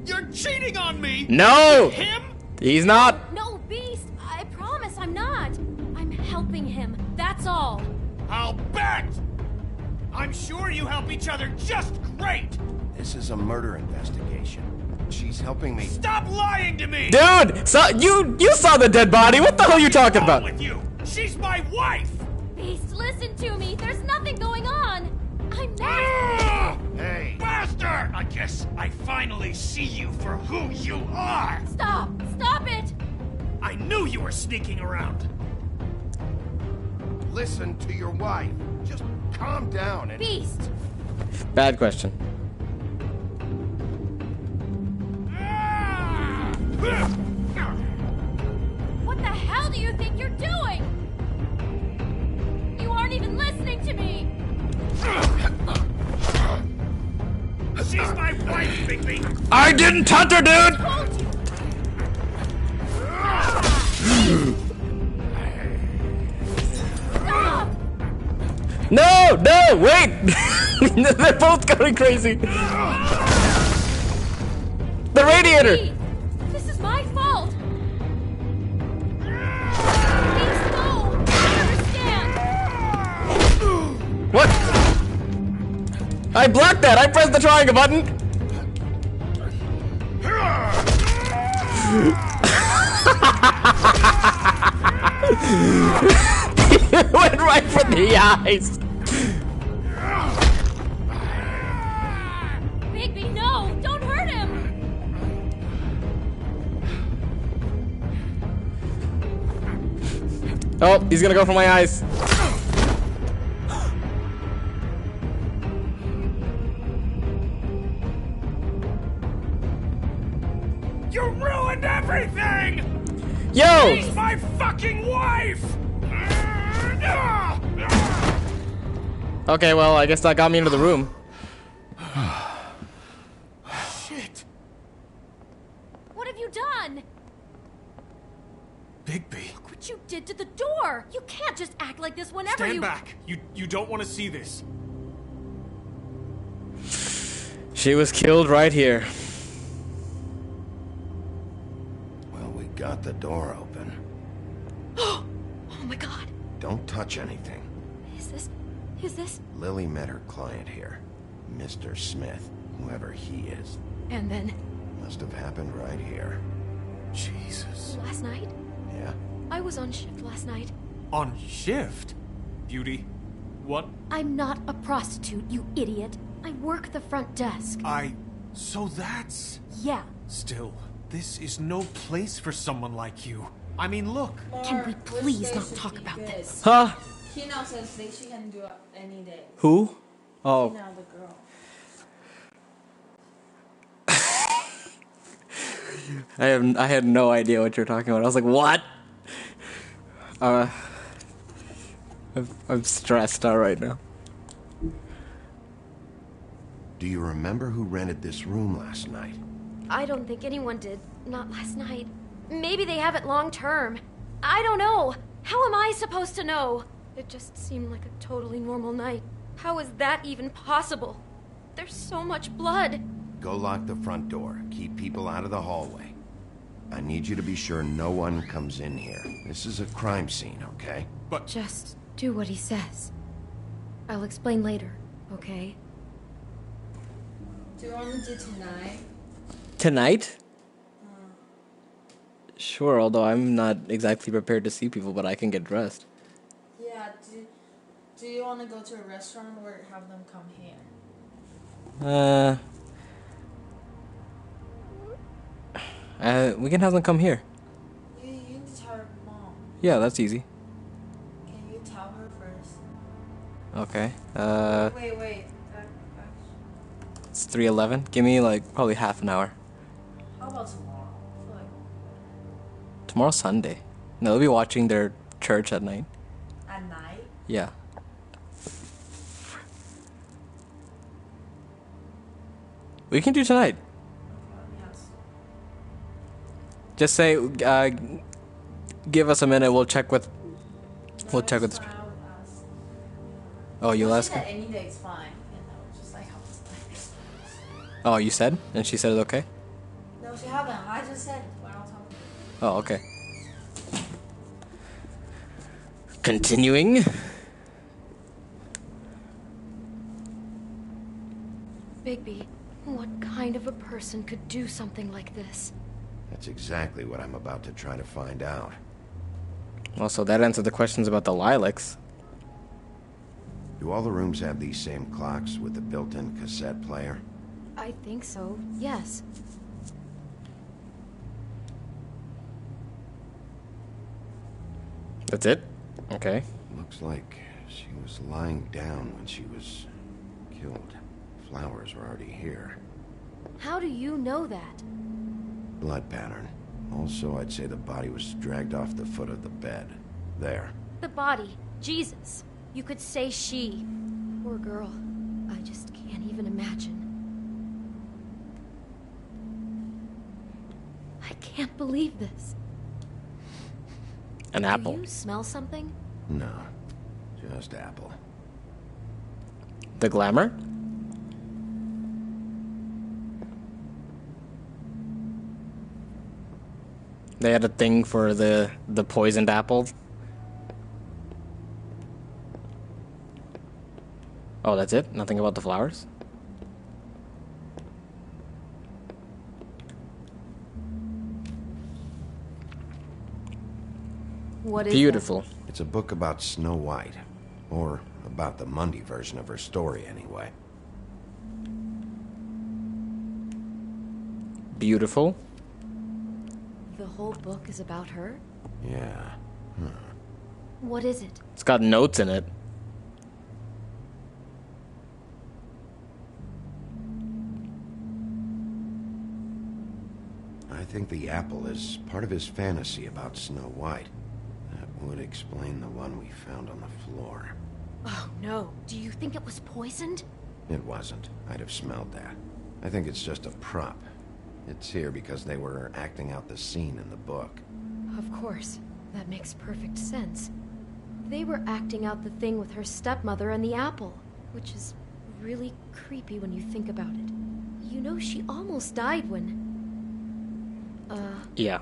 S7: You're cheating on me.
S1: No.
S7: With him?
S1: He's not.
S13: No, Beast. I promise I'm not. I'm helping him. That's all.
S7: I'll bet. I'm sure you help each other just great.
S3: This is a murder investigation. She's helping me.
S7: Stop lying to me.
S1: Dude, so you saw the dead body. What the hell are you talking about?
S7: With you. She's my wife.
S13: Beast, listen to me. There's nothing going on. I'm not.
S3: Hey.
S7: Bastard! I guess I finally see you for who you are.
S13: Stop. Stop it.
S7: I knew you were sneaking around.
S3: Listen to your wife. Just calm down and...
S13: Beast.
S1: Bad question.
S13: What the hell do you think you're doing? You aren't even listening to me.
S7: She's my wife, Bigby.
S1: I didn't touch her, dude.
S13: Stop.
S1: No, wait. They're both going crazy. The radiator.
S13: Beast, this is my fault. Beast, no. I understand.
S1: What? I blocked that. I pressed the triangle button. Went right for the eyes.
S13: Bigby, no. Don't hurt him.
S1: Oh, he's gonna go for my eyes.
S7: You ruined everything!
S1: Yo!
S7: She's my fucking wife!
S1: Okay, well, I guess that got me into the room.
S7: Shit.
S13: What have you done?
S7: Bigby.
S13: Look what you did to the door. You can't just act like this whenever
S7: Stand
S13: you...
S7: back. You don't want to see this.
S1: She was killed right here.
S3: Well, we got the door open.
S5: Oh my god.
S3: Don't touch anything.
S5: Is this?
S3: Lily met her client here. Mr. Smith, whoever he is.
S5: And then?
S3: Must have happened right here.
S7: Jesus.
S5: Last night?
S3: Yeah?
S5: I was on shift last night.
S7: On shift? Beauty, what?
S5: I'm not a prostitute, you idiot. I work the front desk.
S7: So that's...
S5: Yeah.
S7: Still, this is no place for someone like you. I mean, look.
S5: Can we please not talk about this?
S1: Huh?
S2: Kino says that she can do it any day.
S1: Who? Oh.
S2: Kino, the girl.
S1: I had no idea what you're talking about. I was like, what? I'm stressed out right now.
S3: Do you remember who rented this room last night?
S5: I don't think anyone did. Not last night. Maybe they have it long term. I don't know. How am I supposed to know? It just seemed like a totally normal night. How is that even possible? There's so much blood.
S3: Go lock the front door. Keep people out of the hallway. I need you to be sure no one comes in here. This is a crime scene, okay?
S7: But...
S5: Just do what he says. I'll explain later, okay?
S2: Do you want to do tonight?
S1: Tonight? Sure, although I'm not exactly prepared to see people, but I can get dressed.
S2: Yeah, do you want to go to a restaurant or have them come here?
S1: We can have them come here.
S2: You need to tell your mom.
S1: Yeah, that's easy. Okay.
S2: Wait.
S1: It's 3:11. Give me like probably half an hour.
S2: How about tomorrow? I feel like
S1: Tomorrow's Sunday. No, they'll be watching their church at night.
S2: at night?
S1: Yeah. We can do tonight.
S2: Yes.
S1: Just say, give us a minute. We'll check with. We'll check with. Oh, you'll ask.
S2: She said any day's fine. You know, just like how it's like.
S1: Oh, you said, and she said it's okay.
S2: No, she haven't. I just said when I was talking.
S1: Oh, okay. Continuing.
S5: Bigby, what kind of a person could do something like this?
S3: That's exactly what I'm about to try to find out.
S1: Also, that answered the questions about the lilacs.
S3: Do all the rooms have these same clocks with the built-in cassette player?
S5: I think so, yes.
S1: That's it? Okay.
S3: Looks like she was lying down when she was killed. Flowers were already here.
S5: How do you know that?
S3: Blood pattern. Also, I'd say the body was dragged off the foot of the bed. There.
S5: The body. Jesus. You could say she. Poor girl. I just can't even imagine. I can't believe this.
S1: An apple.
S5: Do you smell something?
S3: No. Just apple.
S1: The glamour? They had a thing for the poisoned apples. Oh, that's it? Nothing about the flowers?
S5: What is
S1: Beautiful.
S5: that?
S3: It's a book about Snow White. Or about the Mundy version of her story, anyway.
S1: Beautiful.
S5: The whole book is about her?
S3: Yeah.
S5: What is it?
S1: It's got notes in it.
S3: I think the apple is part of his fantasy about Snow White. That would explain the one we found on the floor.
S5: Oh no. Do you think it was poisoned?
S3: It wasn't. I'd have smelled that. I think it's just a prop. It's here because they were acting out the scene in the book.
S5: Of course. That makes perfect sense. They were acting out the thing with her stepmother and the apple, which is really creepy when you think about it. You know, she almost died when...
S1: Yeah.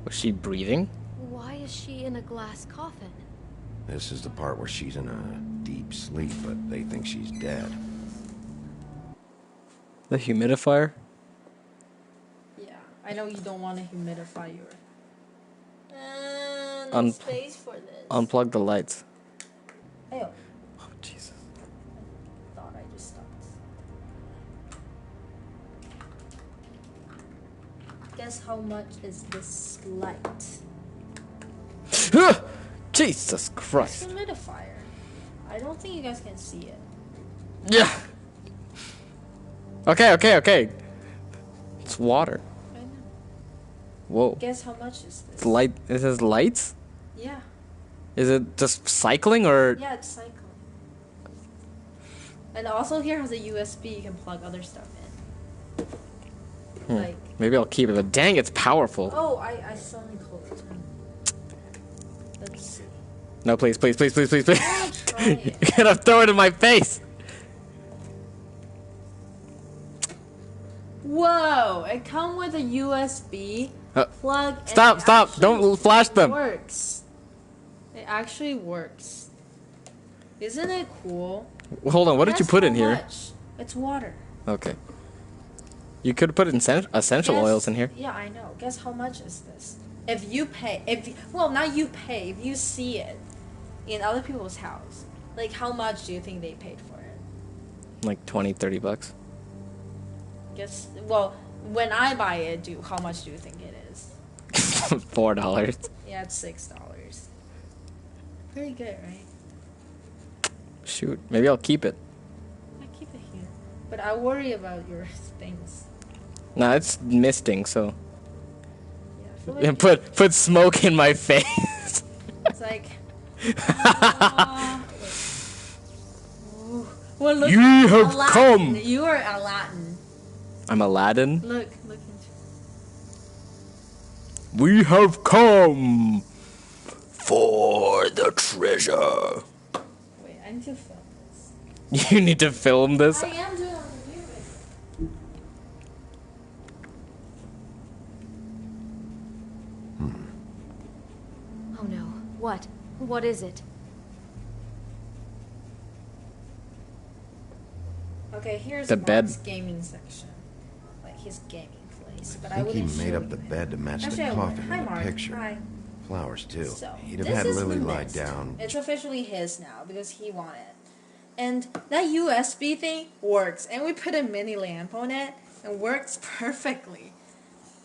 S1: Was she breathing?
S5: Why is she in a glass coffin?
S3: This is the part where she's in a deep sleep, but they think she's dead.
S1: The humidifier?
S2: Yeah, I know you don't want to humidify your...
S1: Un-
S2: space for this.
S1: Unplug the lights.
S2: Ayo.
S1: Oh, Jesus.
S2: Thought I just stopped. Guess how much is this light?
S1: Jesus Christ.
S2: Humidifier. I don't think you guys can see it.
S1: Yeah. Okay. It's water.
S2: I know.
S1: Whoa.
S2: Guess how much is this?
S1: It's light. It says lights?
S2: Yeah.
S1: Is it just cycling or?
S2: Yeah, it's cycling. And also here has a USB you can plug other stuff in. Like,
S1: Maybe I'll keep it, but dang, it's powerful.
S2: oh, I suddenly closed. Let's see.
S1: No, please.
S2: I'm gonna try
S1: You're
S2: it.
S1: gonna throw it in my face.
S2: Whoa! It comes with a USB plug. And
S1: Stop!
S2: it
S1: Stop!
S2: actually
S1: Don't flash them.
S2: Works. It actually works. Isn't it cool?
S1: Hold on. What did you
S2: Guess
S1: put
S2: how
S1: in here?
S2: much? It's water.
S1: Okay. You could put essential
S2: Guess-
S1: oils in here.
S2: Yeah, I know. Guess how much is this? If you pay, well, not you pay. If you see it in other people's house, like how much do you think they paid for it?
S1: Like $20-$30.
S2: Guess. Well, when I buy it, how much do you think it is?
S1: $4.
S2: Yeah, it's $6. Very good, right?
S1: Shoot, maybe I'll keep it.
S2: I keep it here. But I worry about your things.
S1: Nah, it's misting, so.
S2: Yeah, I feel like
S1: Put smoke in my face.
S2: it's like. Well, look,
S1: You have
S2: Aladdin.
S1: come.
S2: You are Aladdin.
S1: I'm Aladdin.
S2: Look into.
S1: We have come for the treasure.
S2: Wait, I need to film this.
S1: You need to film this?
S2: I am doing a review.
S5: Oh no. What? What is it?
S2: Okay, here's
S1: The
S2: Mark's
S1: bed.
S2: gaming section. Like his gaming place. But
S3: I think he
S2: wouldn't
S3: made
S2: show
S3: up
S2: you
S3: the
S2: it.
S3: bed to match
S2: Actually, I
S3: the
S2: would.
S3: coffin
S2: Hi,
S3: in the
S2: Mark.
S3: picture.
S2: Hi.
S3: Flowers, too.
S2: So,
S3: He'd have
S2: this
S3: had
S2: is
S3: Lily
S2: the
S3: lie
S2: mist.
S3: down.
S2: It's officially his now because he wanted it. And that USB thing works. And we put a mini lamp on it and works perfectly.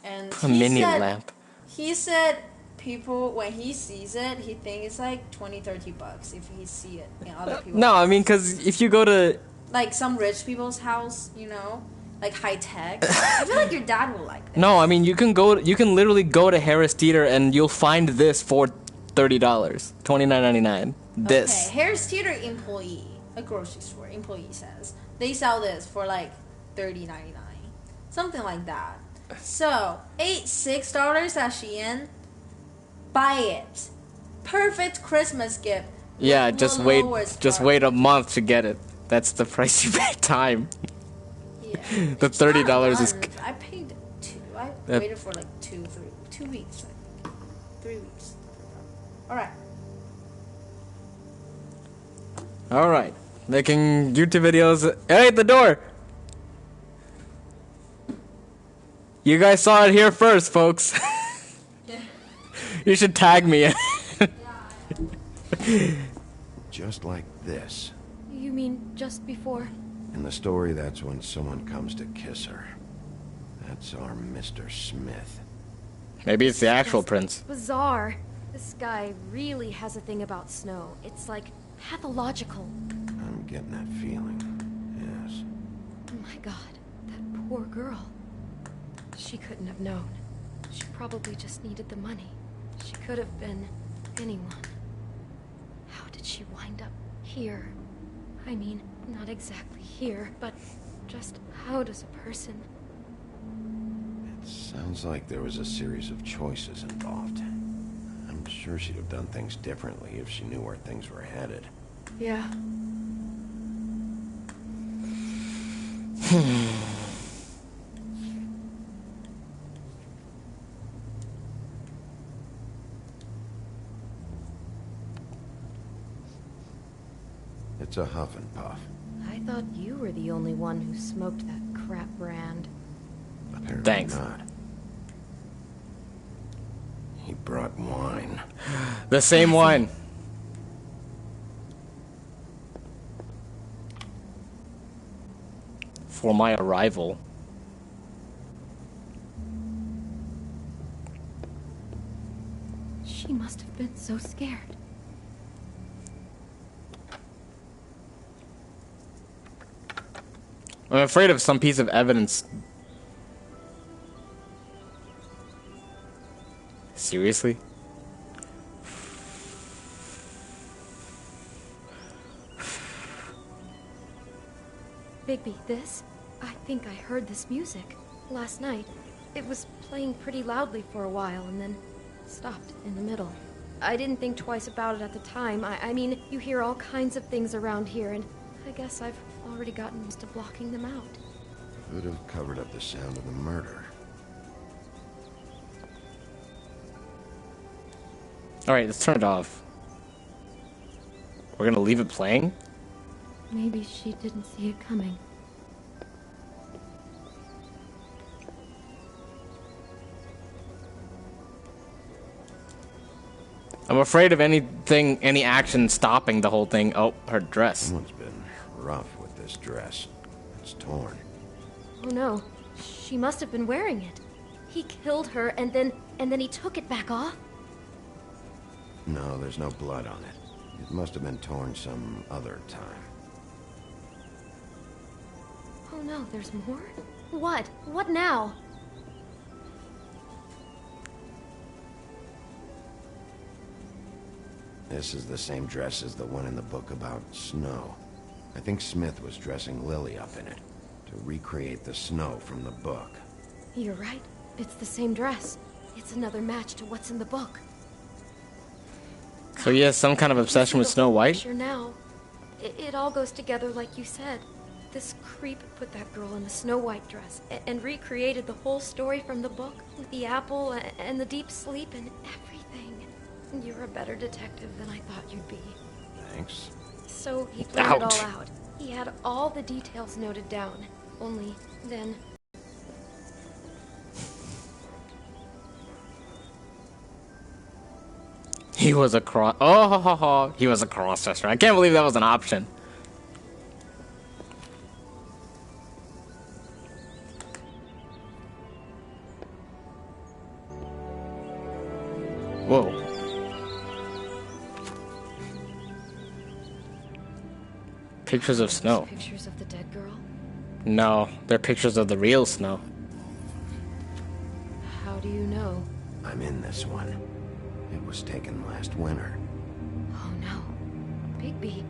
S2: And
S1: A mini lamp.
S2: He said people, when he sees it, he thinks it's like $20-$30 if he see it in other people's
S1: No, I mean, because if you go to.
S2: like some rich people's house, you know, like high tech. I feel like your dad will like that.
S1: No, I mean, you can literally go to Harris Theater and you'll find this for $30. $29.99. This.
S2: Okay, Harris Theater employee, a grocery store employee says they sell this for like $30.99, something like that. So $6 at Shein. Buy it. Perfect Christmas gift.
S1: Yeah,
S2: With
S1: just
S2: the
S1: wait.
S2: lowest
S1: Just
S2: part.
S1: wait a month to get it. That's the price you pay. Time.
S2: Yeah.
S1: The $30 is.
S2: I paid two. I
S1: That-
S2: waited for like 2 weeks. I think. 3 weeks. All right.
S1: All right, making YouTube videos. Hey, at the door. You guys saw it here first, folks. You should tag me.
S3: Just like this.
S5: You mean just before?
S3: In the story, that's when someone comes to kiss her. That's our Mr. Smith.
S1: Maybe it's the actual prince.
S5: Bizarre. This guy really has a thing about snow. It's like pathological.
S3: I'm getting that feeling. Yes.
S5: Oh my god, that poor girl. She couldn't have known. She probably just needed the money. She could have been anyone. How did she wind up here? I mean, not exactly here, but just how does a person...
S3: Sounds like there was a series of choices involved. I'm sure she'd have done things differently if she knew where things were headed.
S5: Yeah.
S3: It's a huff and puff.
S5: I thought you were the only one who smoked that crap brand.
S3: Apparently
S1: Thanks.
S3: not. He brought wine.
S1: The same wine. For my arrival.
S5: She must have been so scared.
S1: I'm afraid of some piece of evidence. Seriously?
S5: Bigby, this? I think I heard this music last night. It was playing pretty loudly for a while and then stopped in the middle. I didn't think twice about it at the time. I mean, you hear all kinds of things around here, and I guess I've already gotten used to blocking them out.
S3: Could have covered up the sound of the murder.
S1: Alright, let's turn it off. We're gonna leave it playing?
S5: Maybe she didn't see it coming.
S1: I'm afraid of anything, any action stopping the whole thing. Oh, her dress.
S3: Someone's been rough with this dress. It's torn.
S5: Oh no, she must have been wearing it. He killed her and then he took it back off?
S3: No, there's no blood on it. It must have been torn some other time.
S5: Oh no, there's more? What? What now?
S3: This is the same dress as the one in the book about snow. I think Smith was dressing Lily up in it to recreate the snow from the book.
S5: You're right. It's the same dress. It's another match to what's in the book.
S1: So he has some kind of obsession with Snow White?
S5: Sure now. It all goes together like you said. This creep put that girl in a Snow White dress and recreated the whole story from the book with the apple and the deep sleep and everything. You're a better detective than I thought you'd be.
S3: Thanks.
S5: So he planned it all out. He had all the details noted down. Only then...
S1: He was a cross... Oh, he was a cross-dresser. I can't believe that was an option. Whoa. Pictures of snow.
S5: Pictures of the dead girl?
S1: No, they're pictures of the real snow.
S5: How do you know?
S3: I'm in this one. It was taken last winter.
S5: Oh no. Bigby.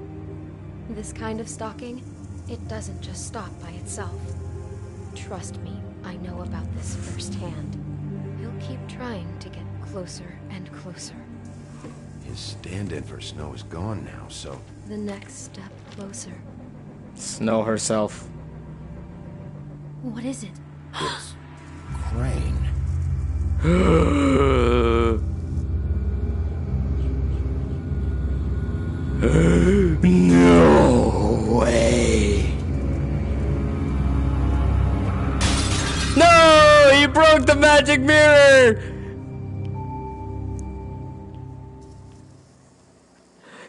S5: This kind of stalking, it doesn't just stop by itself. Trust me, I know about this firsthand. He'll keep trying to get closer and closer.
S3: His stand-in for Snow is gone now, so...
S5: The next step closer.
S1: Snow herself.
S5: What is it?
S3: It's Crane.
S1: No way. No! He broke the magic mirror!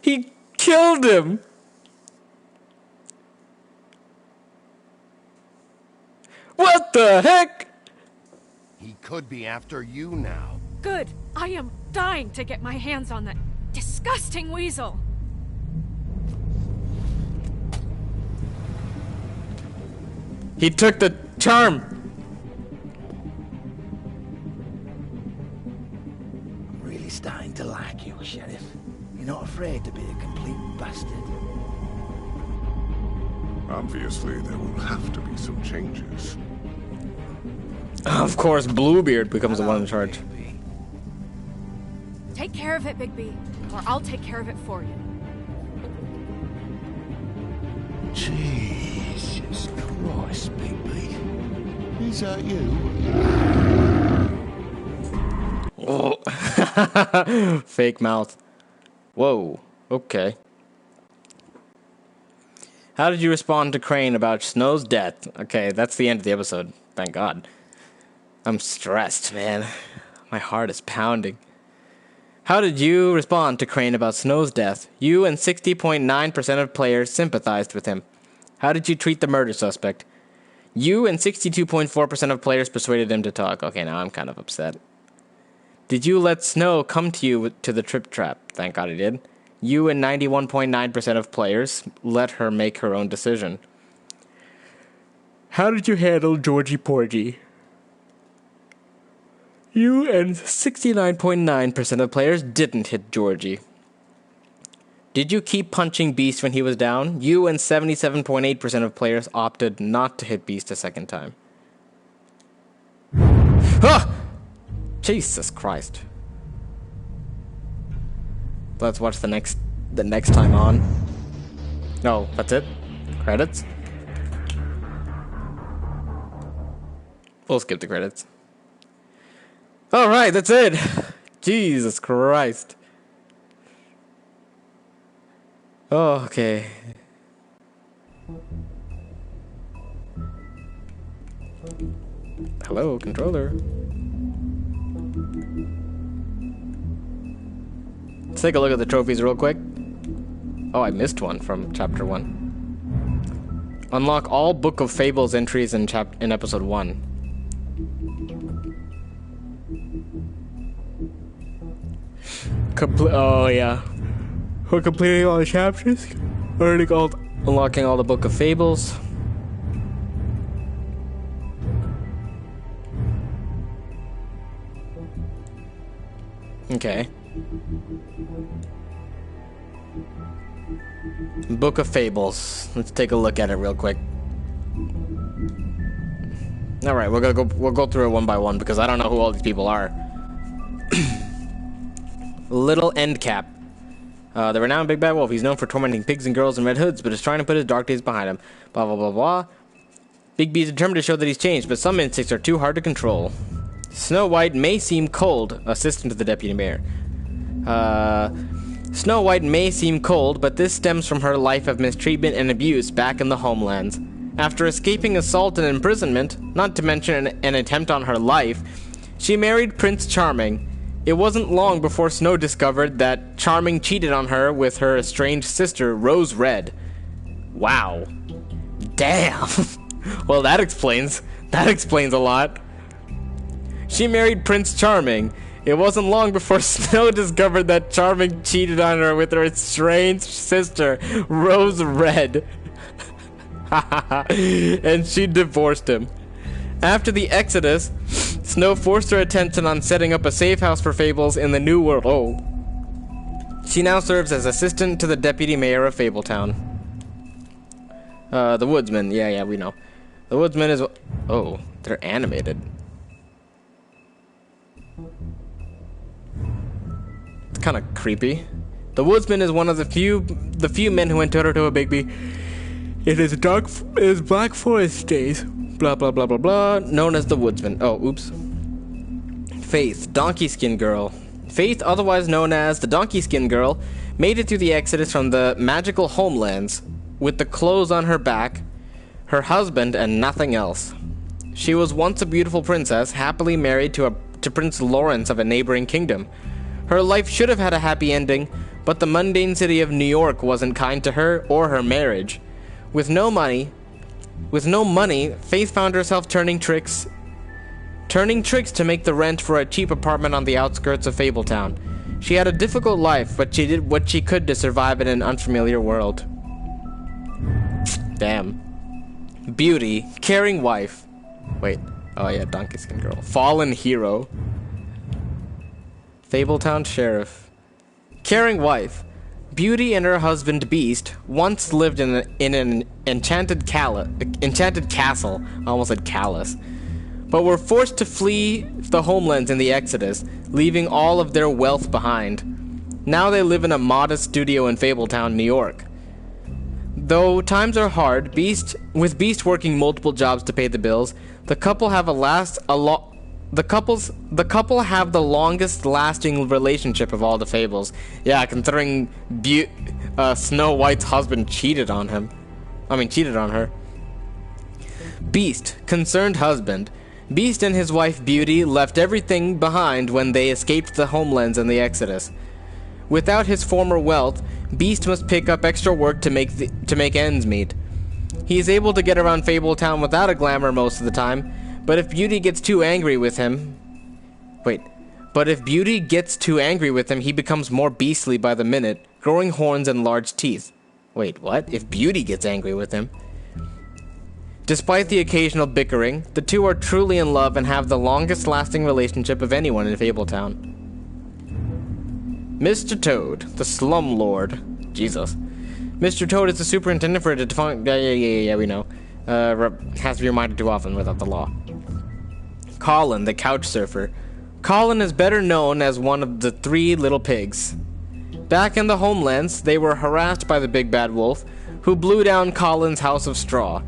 S1: He killed him! What the heck?
S3: He could be after you now.
S4: Good. I am dying to get my hands on that disgusting weasel.
S1: He took the charm.
S17: I'm really starting to like you, Sheriff. You're not afraid to be a complete bastard.
S11: Obviously, there will have to be some changes.
S1: Of course, Bluebeard becomes the one in charge.
S4: Take care of it, Bigby, or I'll take care of it for you.
S8: Jesus Christ, Bigby. Is that you?
S1: Oh. Fake mouth. Whoa. Okay. How did you respond to Crane about Snow's death? Okay, that's the end of the episode. Thank God. I'm stressed, man. My heart is pounding. How did you respond to Crane about Snow's death? You and 60.9% of players sympathized with him. How did you treat the murder suspect? You and 62.4% of players persuaded him to talk. Okay, now I'm kind of upset. Did you let Snow come to you to the trip trap? Thank God he did. You and 91.9% of players let her make her own decision. How did you handle Georgie Porgy? You and 69.9% of players didn't hit Georgie. Did you keep punching Beast when he was down? You and 77.8% of players opted not to hit Beast a second time. Ah! Jesus Christ. Let's watch the next time on. No, that's it? Credits? We'll skip the credits. Alright, that's it. Jesus Christ. Oh, okay. Hello, controller. Let's take a look at the trophies real quick. Oh, I missed one from Chapter 1. Unlock all Book of Fables entries in episode 1. Oh yeah. We're completing all the chapters. Unlocking all the Book of Fables. Okay. Book of Fables. Let's take a look at it real quick. All right, we'll go through it one by one because I don't know who all these people are. Little Endcap. The renowned Big Bad Wolf. He's known for tormenting pigs and girls in red hoods, but is trying to put his dark days behind him. Blah, blah, blah, blah. Bigby is determined to show that he's changed, but some instincts are too hard to control. Snow White may seem cold. Assistant to the deputy mayor. Snow White may seem cold, but this stems from her life of mistreatment and abuse back in the homelands. After escaping assault and imprisonment, not to mention an attempt on her life, she married Prince Charming. It wasn't long before Snow discovered that Charming cheated on her with her estranged sister, Rose Red. Wow. Damn. Well, that explains a lot. She married Prince Charming. It wasn't long before Snow discovered that Charming cheated on her with her estranged sister, Rose Red. And she divorced him. After the Exodus, Snow forced her attention on setting up a safe house for Fables in the New World. Oh. She now serves as assistant to the deputy mayor of Fabletown. The Woodsman. Yeah, we know. The Woodsman is... Oh, they're animated. It's kind of creepy. The Woodsman is one of the few men who went toe-to-toe with Bigby in his Black Forest days. Blah, blah, blah, blah, blah. Known as the Woodsman. Oh, oops. Faith, Donkey Skin Girl. Faith, otherwise known as the Donkey Skin Girl, made it through the Exodus from the magical homelands with the clothes on her back, her husband, and nothing else. She was once a beautiful princess, happily married to Prince Lawrence of a neighboring kingdom. Her life should have had a happy ending, but the mundane city of New York wasn't kind to her or her marriage. With no money, Faith found herself turning tricks to make the rent for a cheap apartment on the outskirts of Fabletown. She had a difficult life, but she did what she could to survive in an unfamiliar world. Damn. Beauty, caring wife. Wait. Oh yeah, Donkey Skin Girl. Fallen hero. Fabletown sheriff. Caring wife. Beauty and her husband Beast once lived in an enchanted castle. I almost said callous. But were forced to flee the homelands in the Exodus, leaving all of their wealth behind. Now they live in a modest studio in Fabletown, New York. Though times are hard, with Beast working multiple jobs to pay the bills, the couple have the couple have the longest lasting relationship of all the Fables. Yeah, considering Snow White's husband cheated on her. Beast, concerned husband. Beast and his wife Beauty left everything behind when they escaped the homelands in the Exodus. Without his former wealth, Beast must pick up extra work to make ends meet. He is able to get around Fabletown without a glamour most of the time, but if Beauty gets too angry with him... he becomes more beastly by the minute, growing horns and large teeth. Wait, what? If Beauty gets angry with him? Despite the occasional bickering, the two are truly in love and have the longest lasting relationship of anyone in Fabletown. Mr. Toad, the Slum Lord. Jesus. Mr. Toad is the superintendent for a defunct... Yeah, we know. Has to be reminded too often without the law. Colin, the couch surfer. Colin is better known as one of the 3 little pigs. Back in the homelands, they were harassed by the Big Bad Wolf, who blew down Colin's house of straw.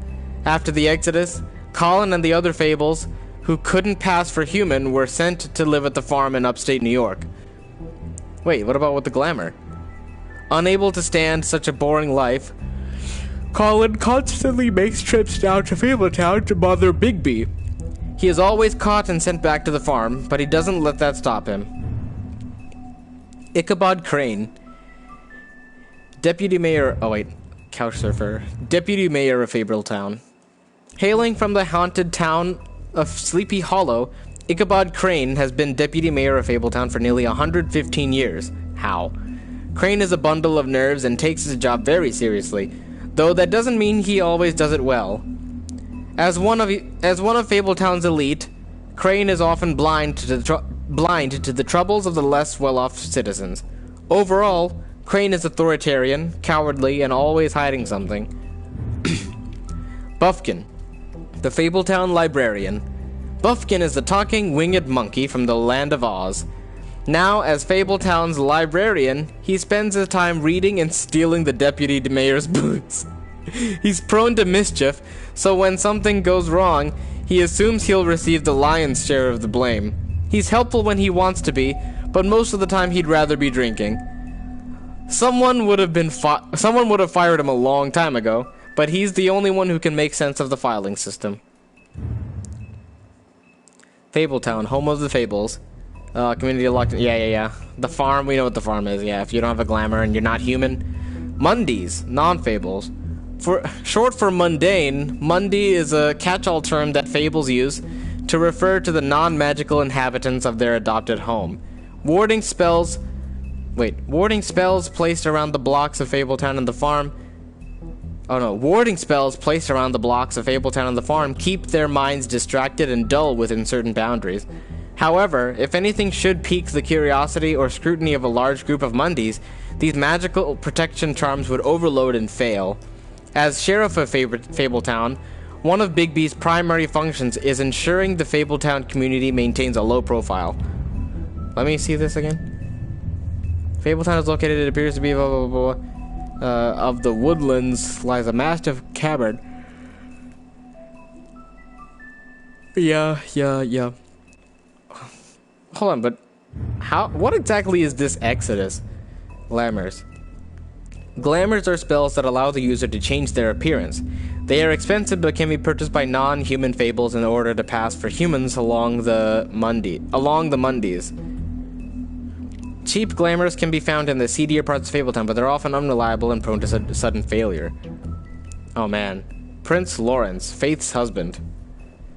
S1: After the Exodus, Colin and the other Fables, who couldn't pass for human, were sent to live at the farm in upstate New York. Wait, what about with the glamour? Unable to stand such a boring life, Colin constantly makes trips down to Fabletown to bother Bigby. He is always caught and sent back to the farm, but he doesn't let that stop him. Ichabod Crane. Deputy Mayor of Fabletown. Hailing from the haunted town of Sleepy Hollow, Ichabod Crane has been deputy mayor of Fabletown for nearly 115 years. How? Crane is a bundle of nerves and takes his job very seriously, though that doesn't mean he always does it well. As one of Fabletown's elite, Crane is often blind to the troubles of the less well-off citizens. Overall, Crane is authoritarian, cowardly, and always hiding something. Buffkin, the Fabletown librarian. Buffkin is the talking winged monkey from the land of Oz. Now, as Fabletown's librarian, he spends his time reading and stealing the deputy mayor's boots. He's prone to mischief, so when something goes wrong, he assumes he'll receive the lion's share of the blame. He's helpful when he wants to be, but most of the time he'd rather be drinking. Someone would have fired him a long time ago, but he's the only one who can make sense of the filing system. Fabletown, home of the Fables. Community locked. Yeah. The farm, we know what the farm is. Yeah, if you don't have a glamour and you're not human. Mundies, non-Fables. Short for mundane, Mundi is a catch-all term that Fables use to refer to the non-magical inhabitants of their adopted home. Warding spells placed around the blocks of Fabletown and the farm. Warding spells placed around the blocks of Fabletown and the farm keep their minds distracted and dull within certain boundaries. However, if anything should pique the curiosity or scrutiny of a large group of Mundies, these magical protection charms would overload and fail. As sheriff of Fabletown, one of Bigby's primary functions is ensuring the Fabletown community maintains a low profile. Let me see this again. Fabletown is located, it appears to be blah blah blah blah. Of the woodlands lies a massive cavern. Yeah. Hold on, but what exactly is this Exodus? Glamours. Glamours are spells that allow the user to change their appearance. They are expensive but can be purchased by non-human fables in order to pass for humans along the Mundies. Cheap glamours can be found in the seedier parts of Fabletown, but they're often unreliable and prone to sudden failure. Oh man. Prince Lawrence, Faith's husband.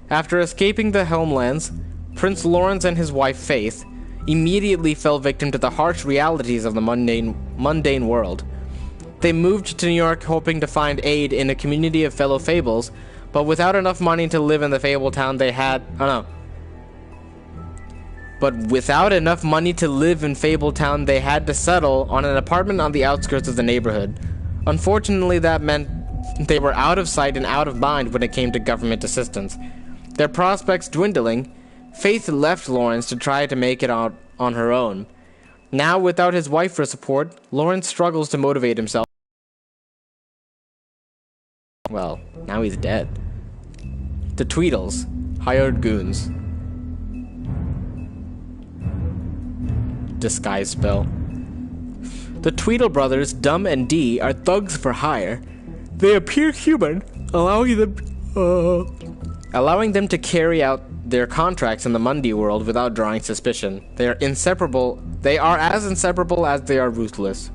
S1: After escaping the Homelands, Prince Lawrence and his wife Faith immediately fell victim to the harsh realities of the mundane world. They moved to New York hoping to find aid in a community of fellow Fables, but without enough money to live in the Fabletown they had... without enough money to live in Fabletown, they had to settle on an apartment on the outskirts of the neighborhood. Unfortunately, that meant they were out of sight and out of mind when it came to government assistance. Their prospects dwindling, Faith left Lawrence to try to make it out on her own. Now, without his wife for support, Lawrence struggles to motivate himself. Well, now he's dead. The Tweedles, hired goons. Disguise spell. The Tweedle brothers, Dumb and Dee, are thugs for hire. They appear human, allowing them to carry out their contracts in the Mundi world without drawing suspicion. They are inseparable. They are as inseparable as they are ruthless.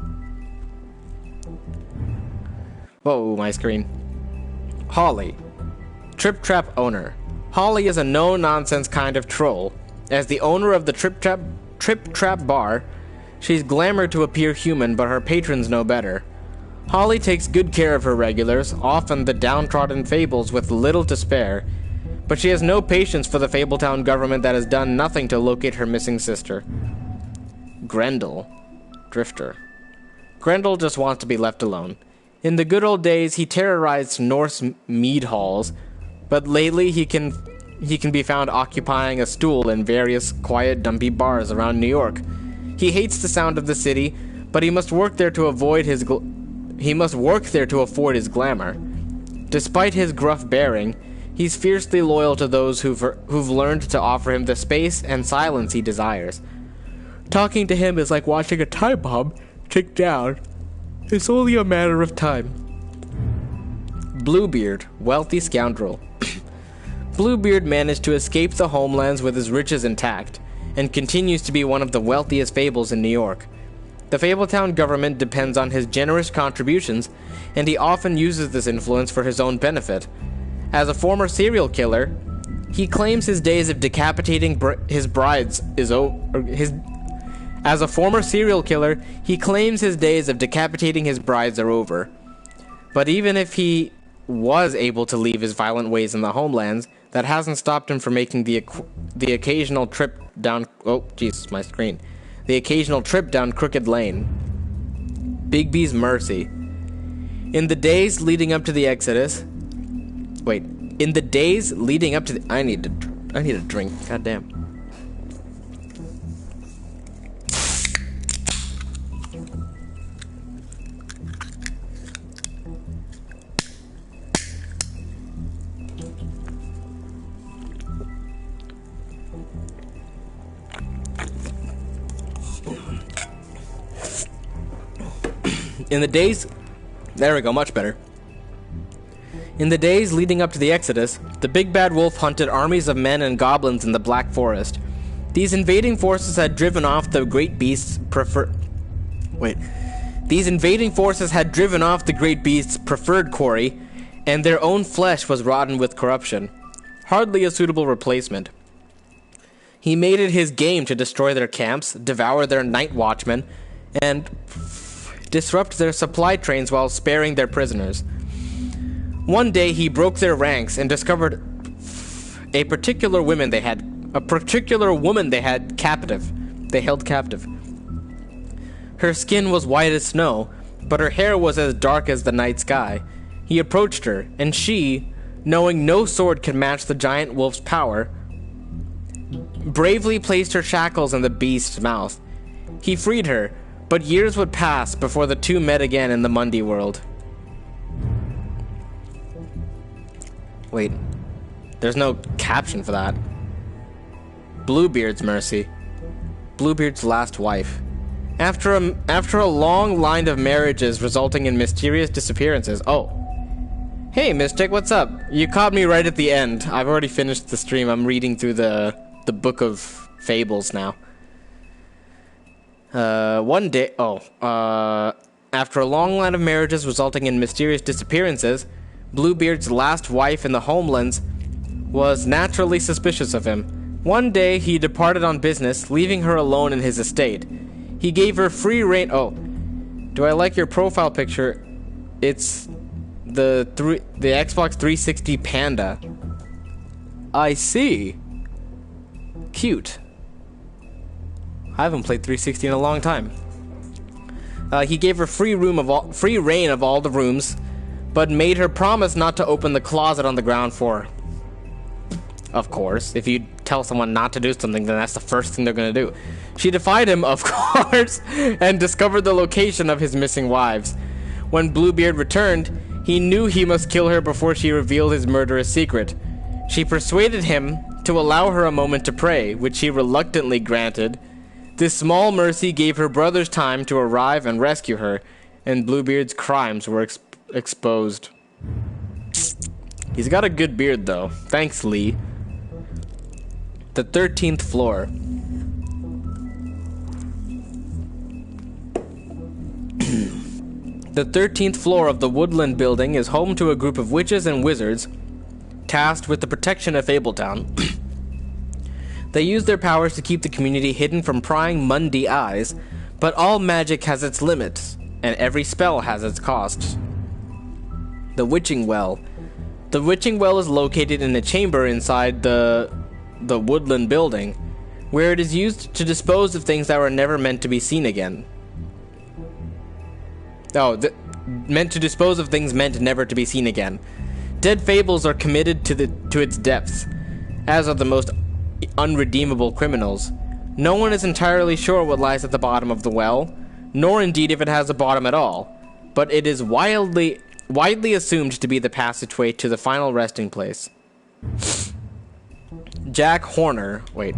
S1: Whoa, my screen. Holly, Trip Trap owner. Holly is a no-nonsense kind of troll. As the owner of the Trip Trap bar, she's glamored to appear human, but her patrons know better. Holly takes good care of her regulars, often the downtrodden Fables with little to spare, but she has no patience for the Fabletown government that has done nothing to locate her missing sister. Grendel, drifter. Grendel just wants to be left alone. In the good old days, he terrorized Norse mead halls, but lately he can be found occupying a stool in various quiet, dumpy bars around New York. He hates the sound of the city, but he must work there to afford his glamour. Despite his gruff bearing, he's fiercely loyal to those who've learned to offer him the space and silence he desires. Talking to him is like watching a time bomb tick down. It's only a matter of time. Bluebeard, wealthy scoundrel. Bluebeard managed to escape the Homelands with his riches intact, and continues to be one of the wealthiest Fables in New York. The Fabletown government depends on his generous contributions, and he often uses this influence for his own benefit. As a former serial killer, he claims his days of decapitating his brides is over. As a former serial killer, he claims his days of decapitating his brides are over. But even if he was able to leave his violent ways in the homelands, that hasn't stopped him from making the occasional trip down... Oh, Jesus, my screen. The occasional trip down Crooked Lane. Bigby's Mercy. In the days leading up to the Exodus... Wait. In the days leading up to the... I need a drink. God damn. In the days... There we go, much better. In the days leading up to the Exodus, the big bad wolf hunted armies of men and goblins in the Black Forest. These invading forces had driven off the great beast's preferred quarry, and their own flesh was rotten with corruption. Hardly a suitable replacement. He made it his game to destroy their camps, devour their night watchmen, and disrupt their supply trains while sparing their prisoners. One day he broke their ranks and discovered a particular woman they held captive. Her skin was white as snow, but her hair was as dark as the night sky. He approached her, and she, knowing no sword could match the giant wolf's power, bravely placed her shackles in the beast's mouth. He freed her, but years would pass before the two met again in the Mundy world. Wait, there's no caption for that. Bluebeard's Mercy. Bluebeard's last wife. After a long line of marriages resulting in mysterious disappearances. Oh. Hey, Mystic, what's up? You caught me right at the end. I've already finished the stream. I'm reading through the book of Fables now. After a long line of marriages resulting in mysterious disappearances, Bluebeard's last wife in the homelands was naturally suspicious of him. One day, he departed on business, leaving her alone in his estate. He gave her free rein... Oh, do I like your profile picture? It's the Xbox 360 Panda. I see. Cute. I haven't played 360 in a long time. He gave her free reign of all the rooms, but made her promise not to open the closet on the ground floor. Of course, if you tell someone not to do something, then that's the first thing they're gonna do. She defied him, of course, and discovered the location of his missing wives. When Bluebeard returned, he knew he must kill her before she revealed his murderous secret. She persuaded him to allow her a moment to pray, which he reluctantly granted. This small mercy gave her brothers time to arrive and rescue her, and Bluebeard's crimes were exposed. He's got a good beard, though. Thanks, Lee. The 13th floor. The 13th floor of the Woodland building is home to a group of witches and wizards tasked with the protection of Fabletown. They use their powers to keep the community hidden from prying Mundy eyes, but all magic has its limits, and every spell has its costs. The Witching Well. The Witching Well is located in a chamber inside the Woodland building, where it is used to dispose of things that were never meant to be seen again. Meant to dispose of things meant never to be seen again. Dead fables are committed to its depths, as are the most unredeemable criminals. No one is entirely sure what lies at the bottom of the well, nor indeed if it has a bottom at all, but it is widely assumed to be the passageway to the final resting place. Jack Horner. Wait,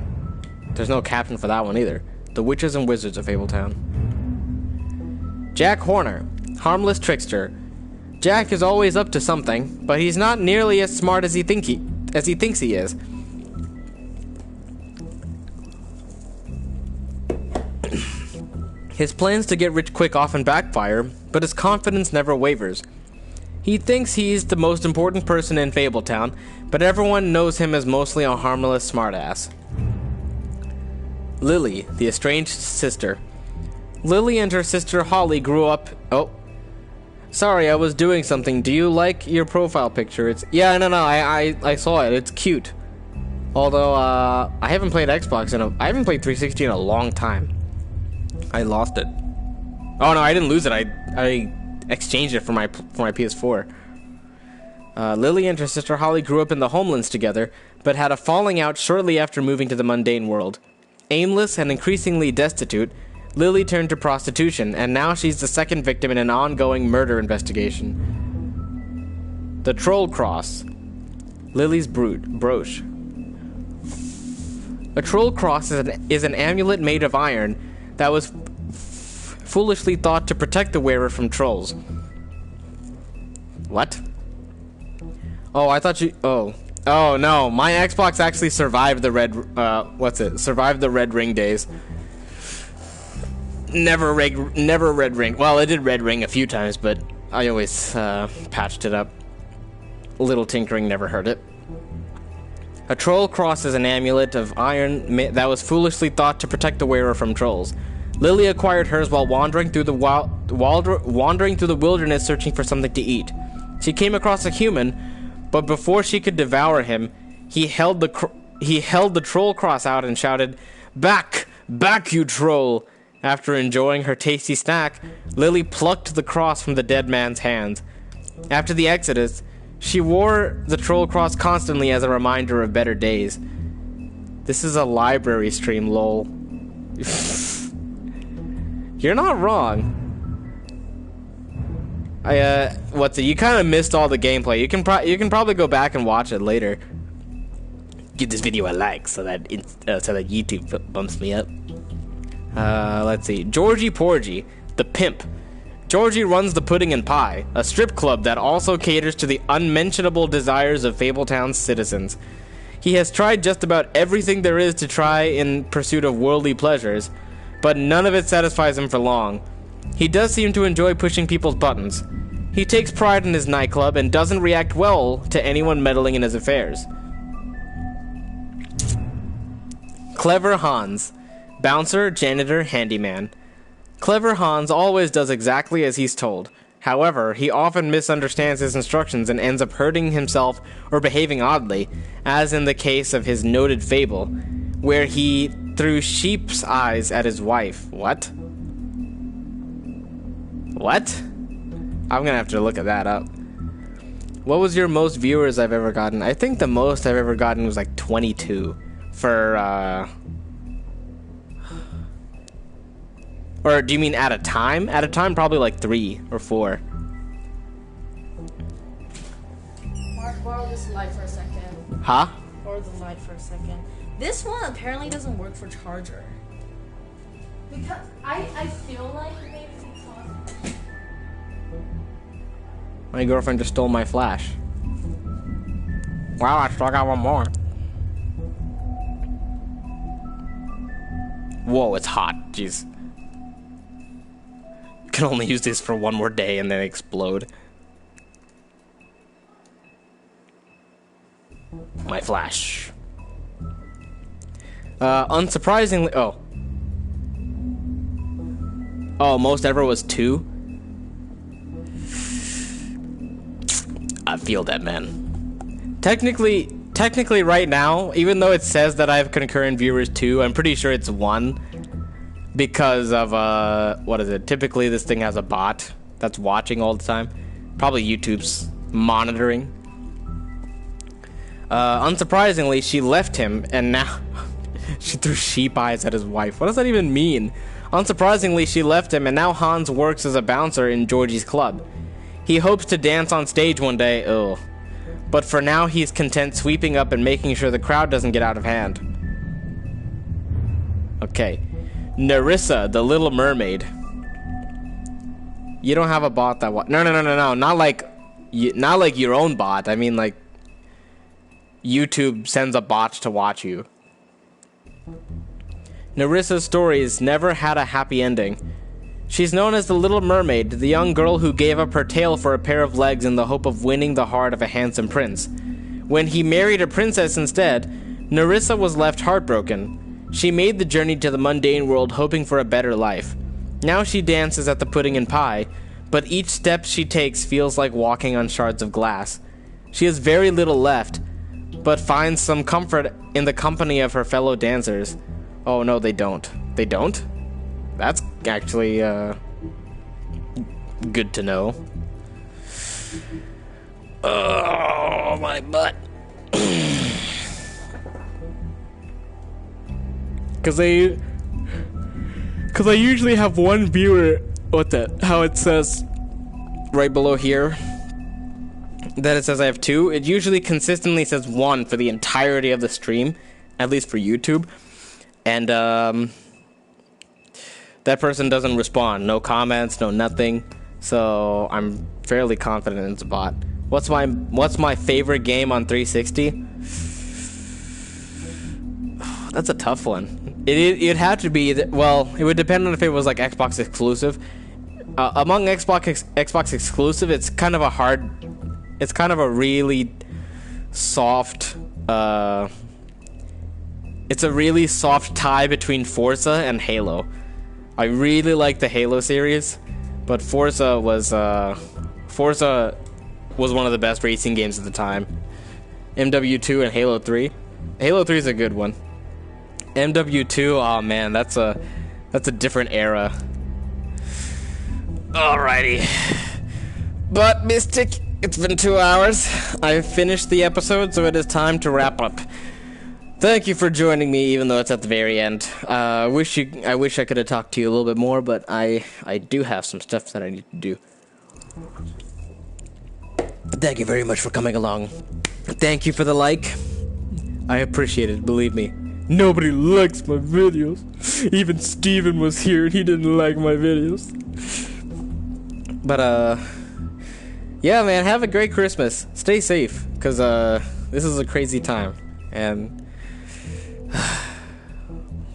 S1: there's no caption for that one either. The Witches and Wizards of Fabletown. Jack Horner, harmless trickster. Jack is always up to something, but he's not nearly as smart as he thinks he is. His plans to get rich quick often backfire, but his confidence never wavers. He thinks he's the most important person in Fabletown, but everyone knows him as mostly a harmless smartass. Lily, the estranged sister. Lily and her sister Holly grew up... Oh. Sorry, I was doing something. Do you like your profile picture? It's... Yeah, no, I saw it. It's cute. Although, I haven't played Xbox I haven't played 360 in a long time. I lost it. Oh, no, I didn't lose it. I exchanged it for my PS4. Lily and her sister Holly grew up in the Homelands together, but had a falling out shortly after moving to the mundane world. Aimless and increasingly destitute, Lily turned to prostitution, and now she's the second victim in an ongoing murder investigation. The Troll Cross. Lily's brooch. A Troll Cross is an amulet made of iron that was foolishly thought to protect the wearer from trolls. What? Oh, I thought you... Oh. Oh, no. My Xbox actually survived the red... Survived the red ring days. Never red ring. Well, it did red ring a few times, but I always patched it up. A little tinkering never hurt it. A Troll Cross is an amulet of iron that was foolishly thought to protect the wearer from trolls. Lily acquired hers while wandering through the wilderness searching for something to eat. She came across a human, but before she could devour him, he held the Troll Cross out and shouted, "Back! Back, you troll!" After enjoying her tasty snack, Lily plucked the cross from the dead man's hands. After the Exodus, she wore the Troll Cross constantly as a reminder of better days. This is a library stream, lol. You're not wrong. You kind of missed all the gameplay. You can probably go back and watch it later. Give this video a like so that YouTube bumps me up. Let's see. Georgie Porgy, the pimp. Georgie runs the Pudding and Pie, a strip club that also caters to the unmentionable desires of Fabletown's citizens. He has tried just about everything there is to try in pursuit of worldly pleasures, but none of it satisfies him for long. He does seem to enjoy pushing people's buttons. He takes pride in his nightclub and doesn't react well to anyone meddling in his affairs. Clever Hans. Bouncer, janitor, handyman. Clever Hans always does exactly as he's told. However, he often misunderstands his instructions and ends up hurting himself or behaving oddly, as in the case of his noted fable, where he threw sheep's eyes at his wife. What? What? I'm gonna have to look at that up. What was your most viewers I've ever gotten? I think the most I've ever gotten was like 22 for, Or do you mean at a time? At a time, probably like 3 or 4.
S2: Mark, borrow this light for a second.
S1: Huh?
S2: Borrow the light for a second. This one apparently doesn't work for charger. Because I feel like maybe because...
S1: My girlfriend just stole my flash. Wow, I still got one more. Whoa, it's hot. Jeez. Can only use this for one more day and then explode. My flash. Unsurprisingly, most ever was 2. I feel that, man. Technically right now, even though it says that I have concurrent viewers 2, I'm pretty sure it's 1. Because of, what is it? Typically this thing has a bot that's watching all the time. Probably YouTube's monitoring. Unsurprisingly, she left him, and now she threw sheep eyes at his wife. What does that even mean? Unsurprisingly, she left him, and now Hans works as a bouncer in Georgie's club. He hopes to dance on stage one day, but for now he's content sweeping up and making sure the crowd doesn't get out of hand. Okay. Nerissa, the Little Mermaid. You don't have a bot that no, not like your own bot. I mean, like, YouTube sends a bot to watch you. Nerissa's stories never had a happy ending. She's known as the Little Mermaid, the young girl who gave up her tail for a pair of legs in the hope of winning the heart of a handsome prince. When he married a princess instead, Nerissa was left heartbroken. She made the journey to the mundane world hoping for a better life. Now she dances at the pudding and pie, but each step she takes feels like walking on shards of glass. She has very little left, but finds some comfort in the company of her fellow dancers. Oh no, they don't. They don't? That's actually, good to know. Oh, my butt. Cause I usually have one viewer, how it says right below here, that it says I have two. It usually consistently says one for the entirety of the stream, at least for YouTube. And, that person doesn't respond. No comments, no nothing. So I'm fairly confident it's a bot. What's my favorite game on 360? That's a tough one. It'd have to be, well, it would depend on if it was like Xbox exclusive. Among Xbox exclusive, it's kind of a really soft, it's a really soft tie between Forza and Halo. I really like the Halo series, but Forza was one of the best racing games at the time. MW2 and Halo 3. Halo 3 is a good one. MW2, oh man, that's a different era. Alrighty. But Mystic, it's been 2 hours. I've finished the episode, so it is time to wrap up. Thank you for joining me, even though it's at the very end. I wish I could have talked to you a little bit more, but I do have some stuff that I need to do. But thank you very much for coming along. Thank you for the like. I appreciate it, believe me. Nobody likes my videos. Even Steven was here and he didn't like my videos. But, yeah, man, have a great Christmas. Stay safe, because, this is a crazy time. And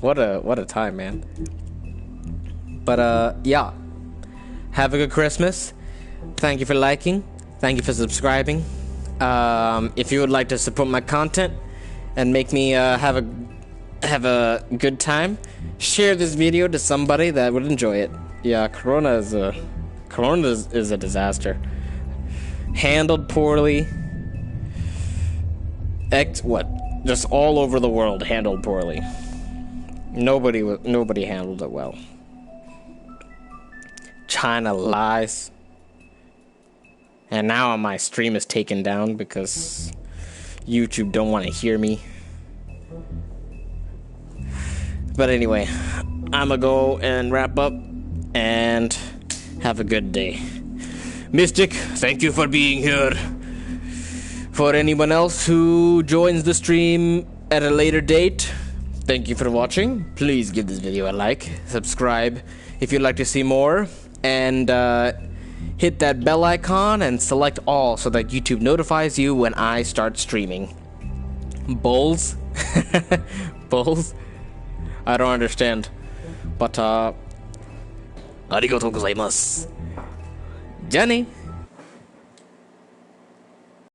S1: what a time, man. But yeah, have a good Christmas. Thank you for liking, thank you for subscribing. If you would like to support my content and make me have a good time, share this video to somebody that would enjoy it. Yeah, Corona is a disaster. Handled poorly. Just all over the world handled poorly. Nobody handled it well. China lies. And now my stream is taken down because YouTube don't want to hear me. But anyway, I'ma go and wrap up and have a good day. Mystic, thank you for being here. For anyone else who joins the stream at a later date, thank you for watching. Please give this video a like, subscribe if you'd like to see more, and hit that bell icon and select all so that YouTube notifies you when I start streaming. Bulls? Bulls? I don't understand. But, arigatou gozaimasu. Jenny!